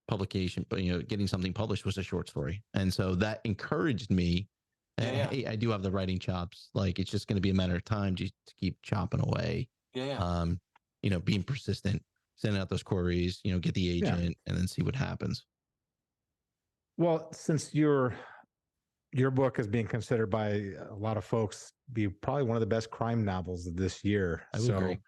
publication, but getting something published was a short story, and so that encouraged me. Hey, I do have the writing chops. Like, it's just going to be a matter of time just to keep chopping away. Being persistent, sending out those queries. Get the agent, and then see what happens. Well, since your book is being considered by a lot of folks be probably one of the best crime novels of this year. I would agree.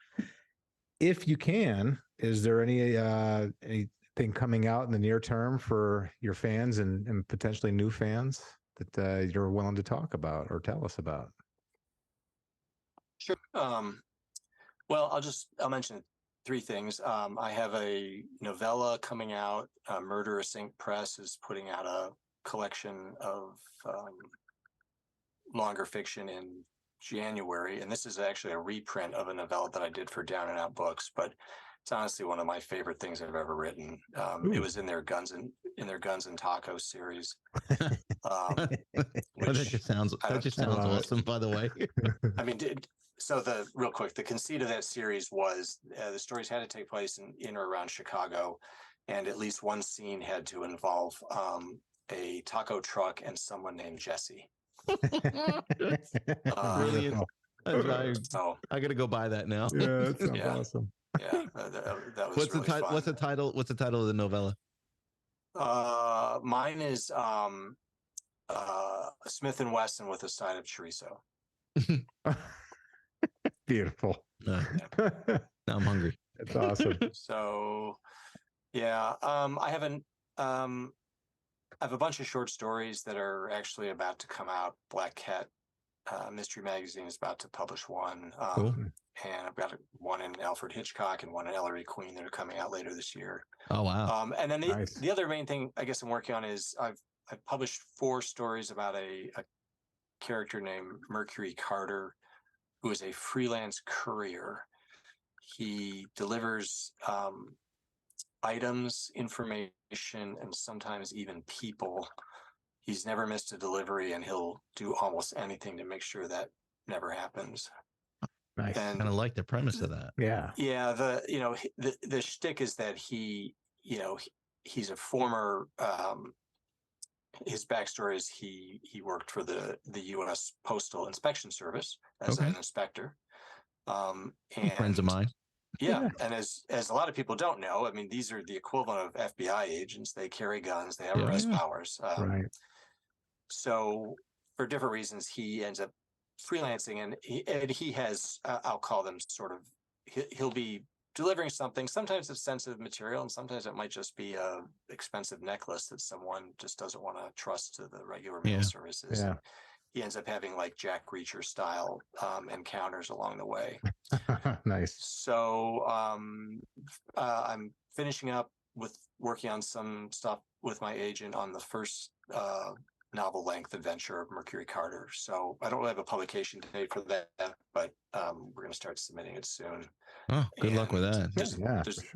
If you can, is there anything coming out in the near term for your fans and potentially new fans that you're willing to talk about or tell us about? Sure. Well, I'll mention three things. I have a novella coming out. Murderous Ink Press is putting out a collection of longer fiction in January, and this is actually a reprint of a novella that I did for Down and Out Books, but it's honestly one of my favorite things I've ever written. It was in their Guns and Tacos series. That just sounds awesome, by the way. I mean, so real quick, the conceit of that series was the stories had to take place in or around Chicago, and at least one scene had to involve a taco truck and someone named Jesse. Brilliant. So I got to go buy that now. Yeah, that sounds awesome. Yeah, that was what's really the title? fun. What's the title? What's the title of the novella? Mine is Smith and Wesson with a side of chorizo. Beautiful. Now I'm hungry. That's awesome. So, yeah, I have a bunch of short stories that are actually about to come out. Black Cat Mystery Magazine is about to publish one. Cool. And I've got one in Alfred Hitchcock and one in Ellery Queen that are coming out later this year. Oh, wow. And then the other main thing I guess I'm working on is I've published 4 stories about a character named Mercury Carter, who is a freelance courier. He delivers items, information, and sometimes even people. He's never missed a delivery, and he'll do almost anything to make sure that never happens. Nice. Kind of like the premise of that. Yeah. Yeah. The shtick is that he's a former. His backstory is he worked for the U.S. Postal Inspection Service as an inspector. And friends of mine. Yeah, and as a lot of people don't know, I mean, these are the equivalent of FBI agents. They carry guns. They have arrest powers. Right. So for different reasons, he ends up freelancing, and he has I'll call them sort of. He'll be delivering something. Sometimes it's sensitive material, and sometimes it might just be a expensive necklace that someone just doesn't want to trust to the regular mail services. Yeah. And he ends up having like Jack Reacher style encounters along the way. Nice. So I'm finishing up with working on some stuff with my agent on the first novel length adventure of Mercury Carter. So I don't really have a publication date for that, but we're going to start submitting it soon. Oh, good luck with that. There's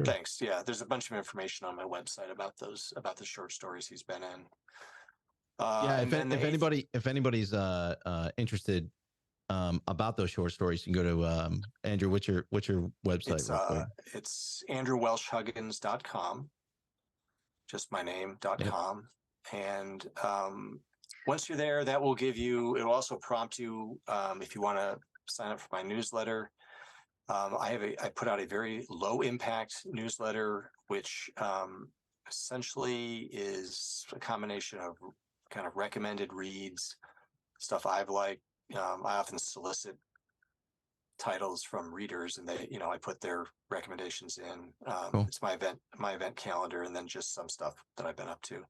thanks. Yeah, there's a bunch of information on my website about the short stories he's been in. If anybody's interested about those short stories, you can go to Andrew. What's your website? It's andrewwelshhuggins.com. Just my name.com. And once you're there, that will it'll also prompt you if you want to sign up for my newsletter. I put out a very low impact newsletter, which essentially is a combination of kind of recommended reads, stuff I've liked. I often solicit titles from readers, and I put their recommendations in. Cool. It's my event calendar, and then just some stuff that I've been up to.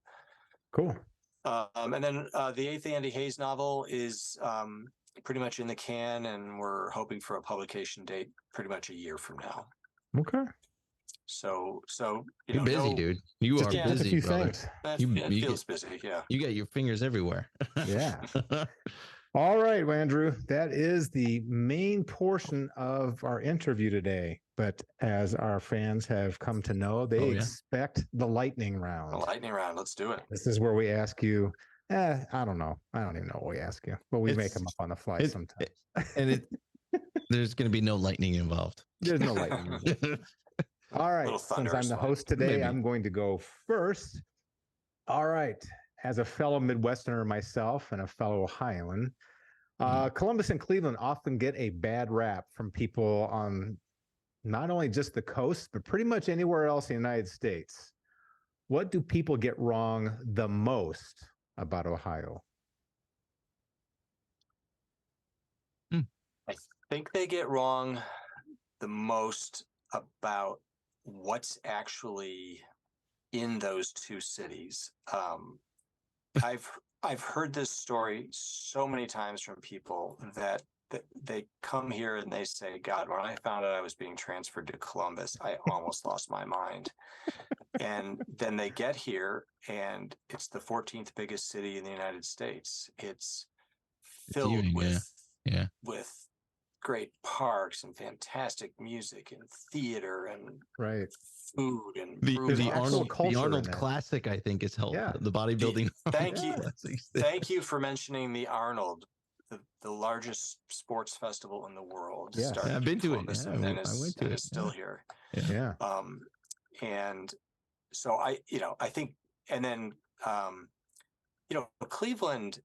Cool. And then the 8th Andy Hayes novel is pretty much in the can, and we're hoping for a publication date pretty much a year from now. Okay. So you're busy, dude. You are busy, brother. It feels busy. Yeah. You got your fingers everywhere. Yeah. All right, Andrew, that is the main portion of our interview today. But as our fans have come to know, they expect the lightning round. The lightning round. Let's do it. This is where we ask you, I don't know. I don't even know what we ask you, but we make them up on the fly sometimes. And there's going to be no lightning involved. There's no lightning involved. All right. Since I'm the host today, I'm going to go first. All right. As a fellow Midwesterner myself and a fellow Ohioan, Columbus and Cleveland often get a bad rap from people on not only just the coast, but pretty much anywhere else in the United States. What do people get wrong the most about Ohio? I think they get wrong the most about what's actually in those two cities. I've heard this story so many times from people that they come here and they say, God, when I found out I was being transferred to Columbus, I almost lost my mind. And then they get here, and it's the 14th biggest city in the United States. It's filled with great parks and fantastic music and theater and food and the Arnold Classic, I think, is held. Yeah. The bodybuilding. Thank you for mentioning the Arnold, the largest sports festival in the world. Yeah, I've been to it. And is still here. Yeah. And so I think, and then Cleveland.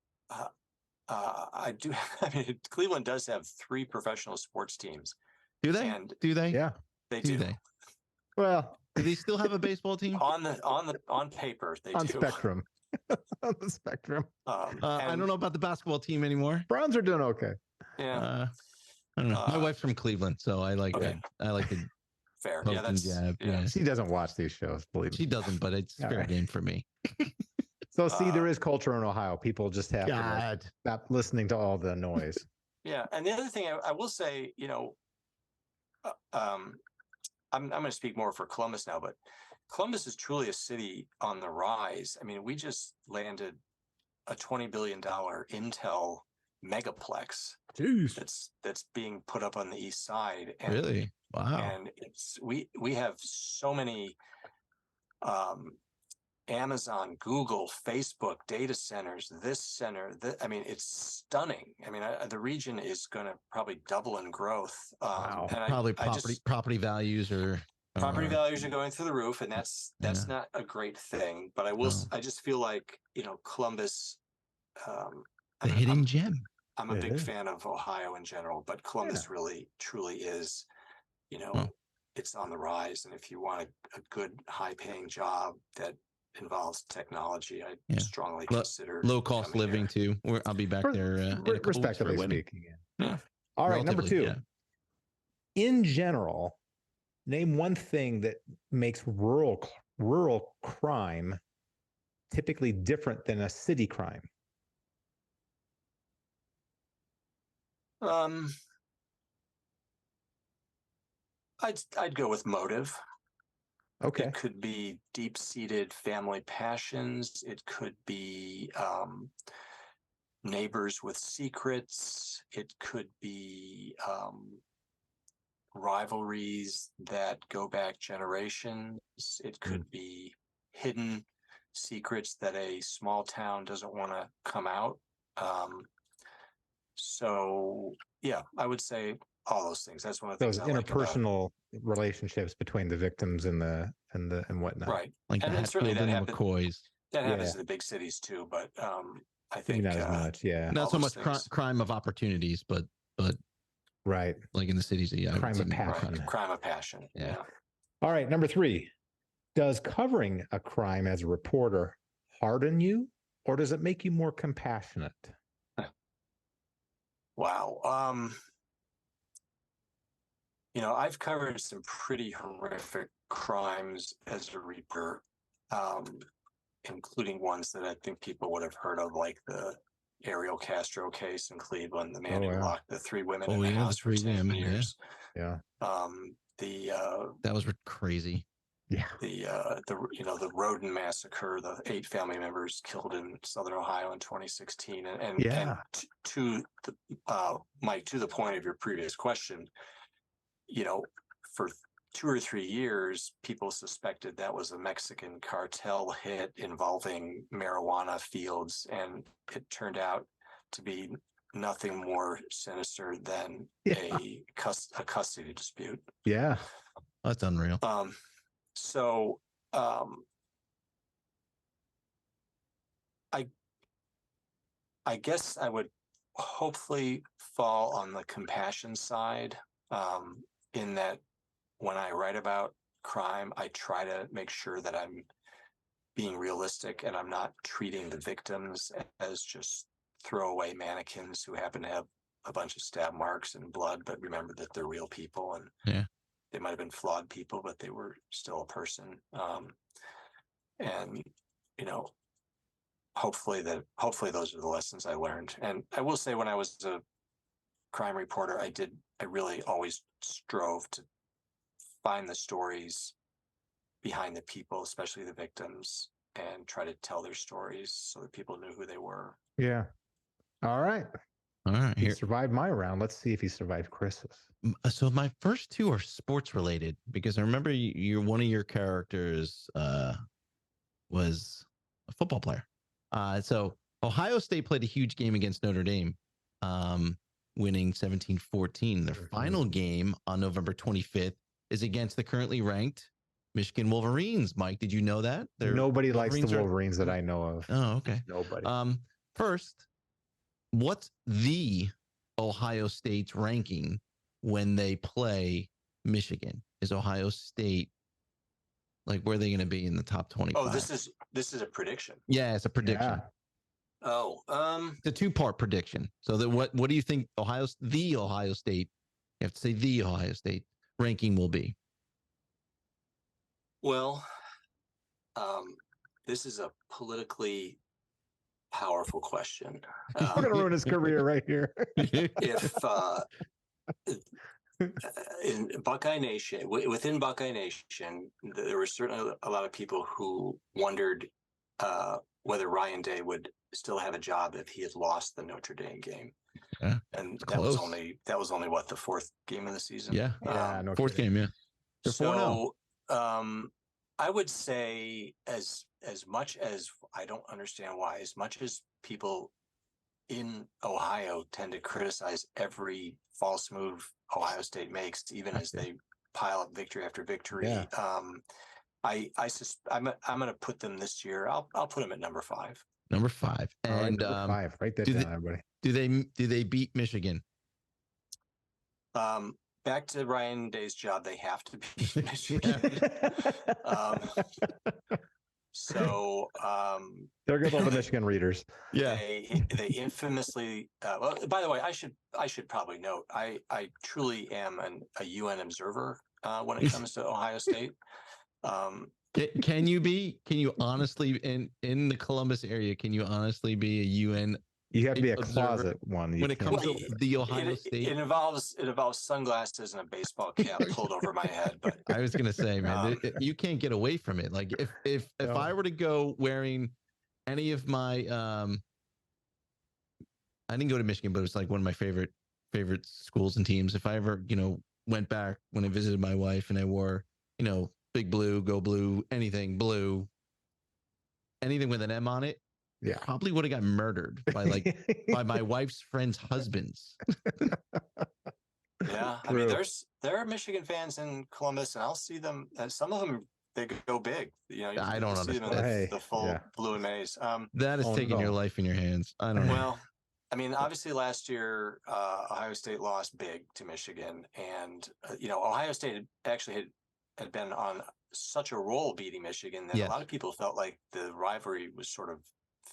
Cleveland does have 3 professional sports teams. Do they? Do they? Yeah, they do. Well, do they still have a baseball team? on paper, they on do. Spectrum. On the Spectrum. I don't know about the basketball team anymore. Browns are doing okay. Yeah. I don't know. My wife's from Cleveland, so I like it. I like the fair. Yeah, that's She doesn't watch these shows, believe me. She doesn't, but it's fair game for me. So see, there is culture in Ohio. People just have to stop listening to all the noise. Yeah, and the other thing I will say, I'm going to speak more for Columbus now, but Columbus is truly a city on the rise. I mean, we just landed a $20 billion Intel megaplex. Jeez. That's being put up on the east side. And, really? Wow. And it's we have so many Amazon, Google, Facebook data centers, this center. I mean, it's stunning. I mean, the region is going to probably double in growth. Wow. And probably property values are going through the roof, and that's not a great thing. But I just feel like Columbus. The hidden gem. I'm a big fan of Ohio in general, but Columbus really, truly is. It's on the rise, and if you want a good, high-paying job that involves technology, I strongly consider low cost living here. Too. I'll be back there. Respectively speaking. Yeah. All right, number 2. In general, name one thing that makes rural crime typically different than a city crime. I'd go with motive. Okay. It could be deep-seated family passions. It could be neighbors with secrets. It could be rivalries that go back generations. It could be hidden secrets that a small town doesn't want to come out. So yeah, I would say all those things. That's one of the things. Those interpersonal relationships between the victims and whatnot. Right. Like and certainly that happens. McCoys. That happens in the big cities too, but I think not as much. Yeah. Not so much crime of opportunities, but right. Like in the cities, crime of passion. Right. Crime of passion. Yeah. All right. Number 3. Does covering a crime as a reporter harden you, or does it make you more compassionate? Wow. I've covered some pretty horrific crimes as a reaper, including ones that I think people would have heard of, like the Ariel Castro case in Cleveland, the man who locked the 3 women in the house for 10 years. Yeah. That was crazy. Yeah. The Roden massacre, the 8 family members killed in Southern Ohio in 2016, and to the Mike, to the point of your previous question, for 2 or 3 years, people suspected that was a Mexican cartel hit involving marijuana fields, and it turned out to be nothing more sinister than a custody dispute. Yeah, that's unreal. So I guess I would hopefully fall on the compassion side, in that when I write about crime, I try to make sure that I'm being realistic and I'm not treating the victims as just throwaway mannequins who happen to have a bunch of stab marks and blood, but remember that they're real people, and they might have been flawed people, but they were still a person. And hopefully those are the lessons I learned. And I will say, when I was a crime reporter, I really always strove to find the stories behind the people, especially the victims, and try to tell their stories so that people knew who they were. Yeah. All right. All right. He survived my round. Let's see if he survived Chris's. So my first two are sports related because I remember one of your characters was a football player. So Ohio State played a huge game against Notre Dame, winning 17-14. Their final game on November 25th is against the currently ranked Michigan Wolverines. Mike, did you know that? Nobody likes the Wolverines that I know of. Oh, okay. Nobody. First, what's the Ohio State's ranking when they play Michigan? Is Ohio State, like, where are they going to be in the top 25? Oh, this is a prediction. Yeah, it's a prediction. Yeah. Oh, it's a two-part prediction. So what do you think the Ohio State, you have to say the Ohio State ranking will be? Well, this is a politically powerful question. We're going to ruin his career right here. If in Buckeye Nation, within Buckeye Nation, there were certainly a lot of people who wondered whether Ryan Day would still have a job if he had lost the Notre Dame game. Yeah, and that was only what, the fourth game of the season? Yeah, no fourth kidding. game, yeah. So I would say as much as I don't understand why, as much as people in Ohio tend to criticize every false move Ohio State makes, even as they pile up victory after victory. Yeah. I'm going to put them this year. I'll put them at number 5. Number 5. And number 5. Write that down, everybody. Do they beat Michigan? Back to Ryan Day's job, they have to beat Michigan. So they're good, all the Michigan readers. Yeah, they infamously. Well, by the way, I should probably note I truly am a UN observer when it comes to Ohio State. Can you honestly in the Columbus area? Can you honestly be a UN? You have to be a observer closet one. When it comes to the Ohio State, it involves sunglasses and a baseball cap pulled over my head. But I was gonna say, man, you can't get away from it. Like if I were to go wearing any of my, I didn't go to Michigan, but it was like one of my favorite schools and teams. If I ever, went back when I visited my wife and I wore, Big Blue, Go Blue, anything blue, anything with an M on it. Yeah, probably would have got murdered by by my wife's friends' husbands. Yeah, I mean, there are Michigan fans in Columbus, and I'll see them. Some of them they go big. I don't understand. The full blue and maize. That is taking your life in your hands. I don't know. Well, I mean, obviously last year Ohio State lost big to Michigan, and Ohio State actually had been on such a roll beating Michigan that a lot of people felt like the rivalry was sort of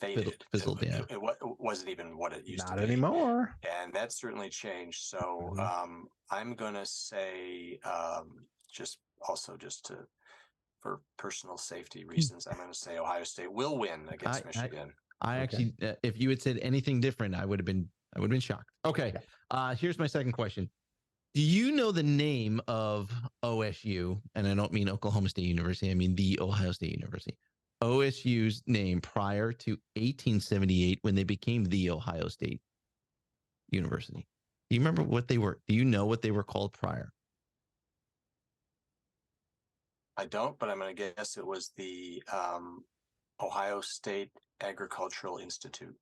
faded. Fizzled, it wasn't even what it used to be. Not anymore. And that certainly changed. So I'm going to say for personal safety reasons, I'm going to say Ohio State will win against Michigan. I actually, if you had said anything different, I would have been shocked. Okay. Here's my second question. Do you know the name of OSU? And I don't mean Oklahoma State University. I mean the Ohio State University. OSU's name prior to 1878 when they became the Ohio State University. Do you remember what they were? Do you know what they were called prior? I don't, but I'm going to guess it was the Ohio State Agricultural Institute.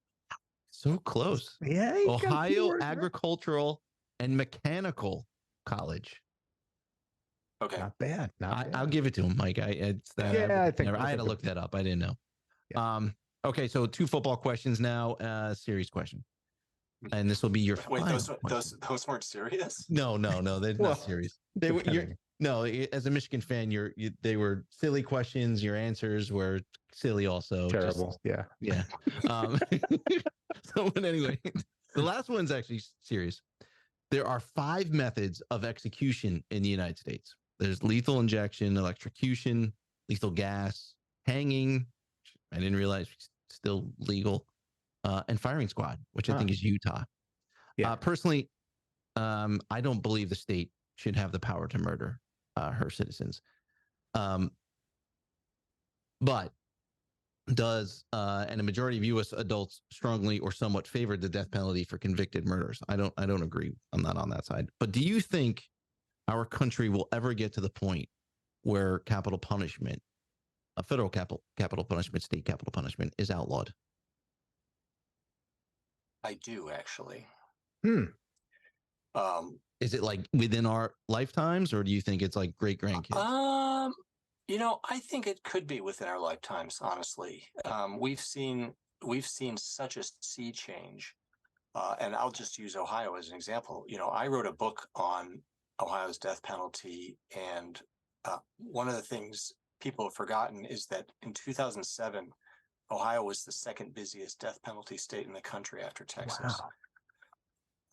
So close. Yeah. Ohio Agricultural and Mechanical College. Okay. Not bad. I'll give it to him, Mike. I think I had to look that up. I didn't know. Yeah. Okay, so 2 football questions now. Serious question, and this will be your. Wait, those weren't serious? No, they're not serious. They were. As a Michigan fan, they were silly questions. Your answers were silly, also. Terrible. Yeah. So, but anyway, the last one's actually serious. There are 5 methods of execution in the United States. There's lethal injection, electrocution, lethal gas, hanging. I didn't realize it's still legal, and firing squad, which I think is Utah. Yeah. Personally, I don't believe the state should have the power to murder her citizens. But does and a majority of U.S. adults strongly or somewhat favor the death penalty for convicted murderers? I don't agree. I'm not on that side. But do you think our country will ever get to the point where capital punishment, a federal capital punishment, state capital punishment, is outlawed? I do, actually. Is it like within our lifetimes, or do you think it's like great grandkids? I think it could be within our lifetimes, honestly. We've seen such a sea change. And I'll just use Ohio as an example. I wrote a book on Ohio's death penalty, and one of the things people have forgotten is that in 2007, Ohio was the second busiest death penalty state in the country after Texas.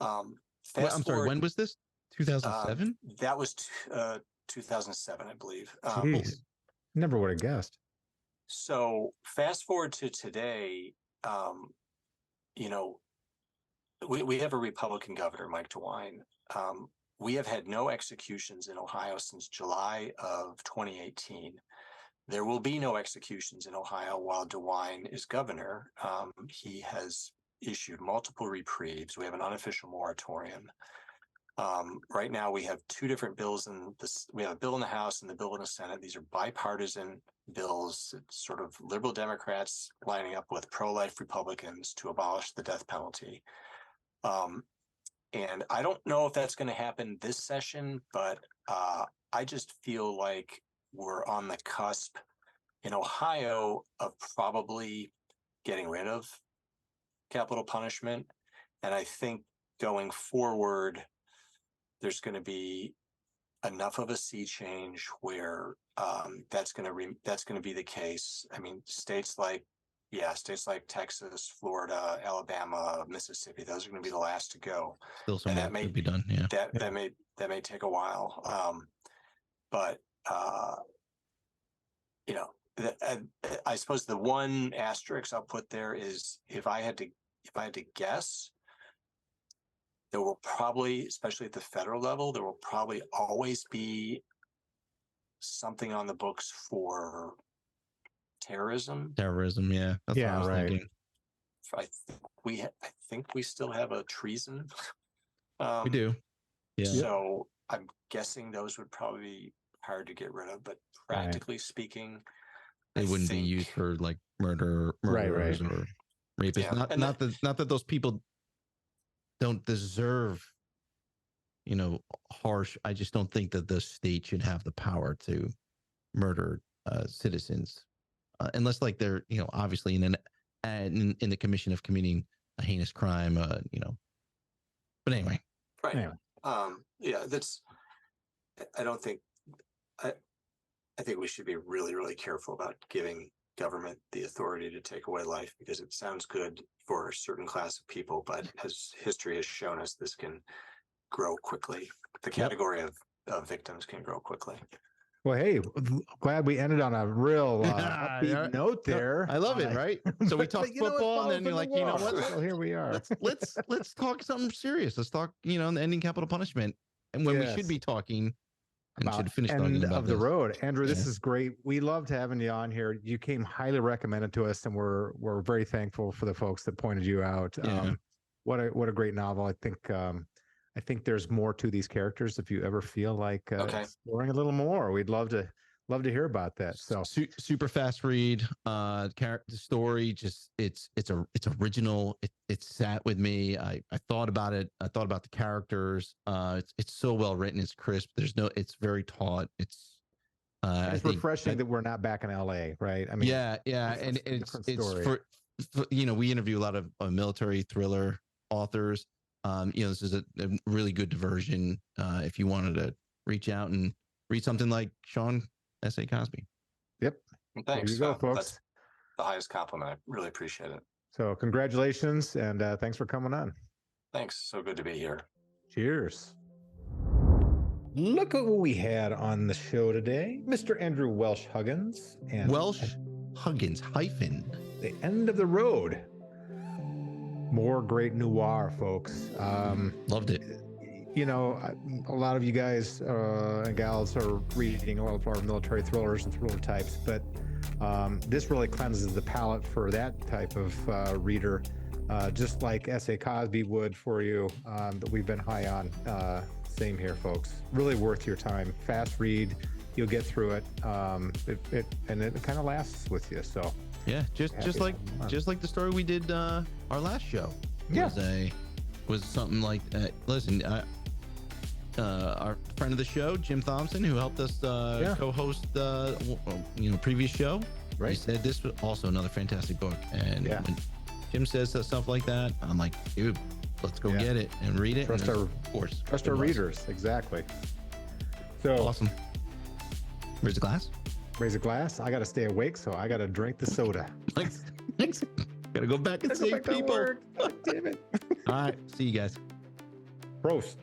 Wow. I'm sorry, when was this? 2007? That was 2007, I believe. Jeez. Never would have guessed. So fast forward to today, we have a Republican governor, Mike DeWine. We have had no executions in Ohio since July of 2018. There will be no executions in Ohio while DeWine is governor. He has issued multiple reprieves. We have an unofficial moratorium. Right now, we have two different bills we have a bill in the House and the bill in the Senate. These are bipartisan bills. It's sort of liberal Democrats lining up with pro-life Republicans to abolish the death penalty. And I don't know if that's going to happen this session, but I just feel like we're on the cusp in Ohio of probably getting rid of capital punishment. And I think going forward, there's going to be enough of a sea change where that's going to be the case. I mean, states like Texas, Florida, Alabama, Mississippi, those are going to be the last to go. Still some work to be done. Yeah, that may take a while. But I suppose the one asterisk I'll put there is if I had to guess, there will probably, especially at the federal level, there will probably always be something on the books for terrorism. Yeah. That's what I was right. thinking. I think we still have a treason. We do. Yeah. So I'm guessing those would probably be hard to get rid of, but practically speaking, they wouldn't be used for like murderers or rapists. Yeah. Not that those people don't deserve, harsh. I just don't think that the state should have the power to murder citizens, unless like they're, obviously in the commission of committing a heinous crime, But anyway, right. Anyway. I think we should be really, really careful about giving government the authority to take away life, because it sounds good for a certain class of people, but as history has shown us, this can grow quickly. The category of victims can grow quickly. Well, hey, glad we ended on a real upbeat note there. I love it, right? So we talk football, and then you're like, what? Well, here we are. Let's talk something serious. Let's talk, ending capital punishment, and when we should be talking. And should finish talking about the road. Andrew, this is great. We loved having you on here. You came highly recommended to us, and we're very thankful for the folks that pointed you out. Yeah. What a great novel. I think there's more to these characters. If you ever feel like exploring a little more, we'd love to hear about that. So super fast read. Character story, just it's original. It sat with me. I thought about it. I thought about the characters. It's so well written. It's crisp. It's very taut. It's refreshing that we're not back in LA, right? I mean, yeah, and it's for we interview a lot of military thriller authors. This is a really good diversion if you wanted to reach out and read something like Sean S.A. Cosby. Yep. Well, thanks. There you go, folks. That's the highest compliment. I really appreciate it. So congratulations, and thanks for coming on. Thanks. So good to be here. Cheers. Look at what we had on the show today. Mr. Andrew Welsh-Huggins. And Welsh-Huggins, hyphen. The End of the Road. More great noir, folks. Loved it. you know, a lot of you guys and gals are reading a lot of our military thrillers and thriller types, but this really cleanses the palate for that type of reader, just like S.A. Cosby would for you, that we've been high on. Same here, folks. Really worth your time. Fast read. You'll get through it. It kind of lasts with you. So yeah, just like the story we did our last show. Was something like that. Listen, our friend of the show, Jim Thompson, who helped us co-host previous show, right? He said this was also another fantastic book. And when Jim says stuff like that, I'm like, dude, let's go get it and read it. Trust our readers. Exactly. So awesome. Raise a glass. Raise a glass. I got to stay awake, so I got to drink the soda. Thanks. Gotta go back and save people. God damn it. All right. See you guys. Prost.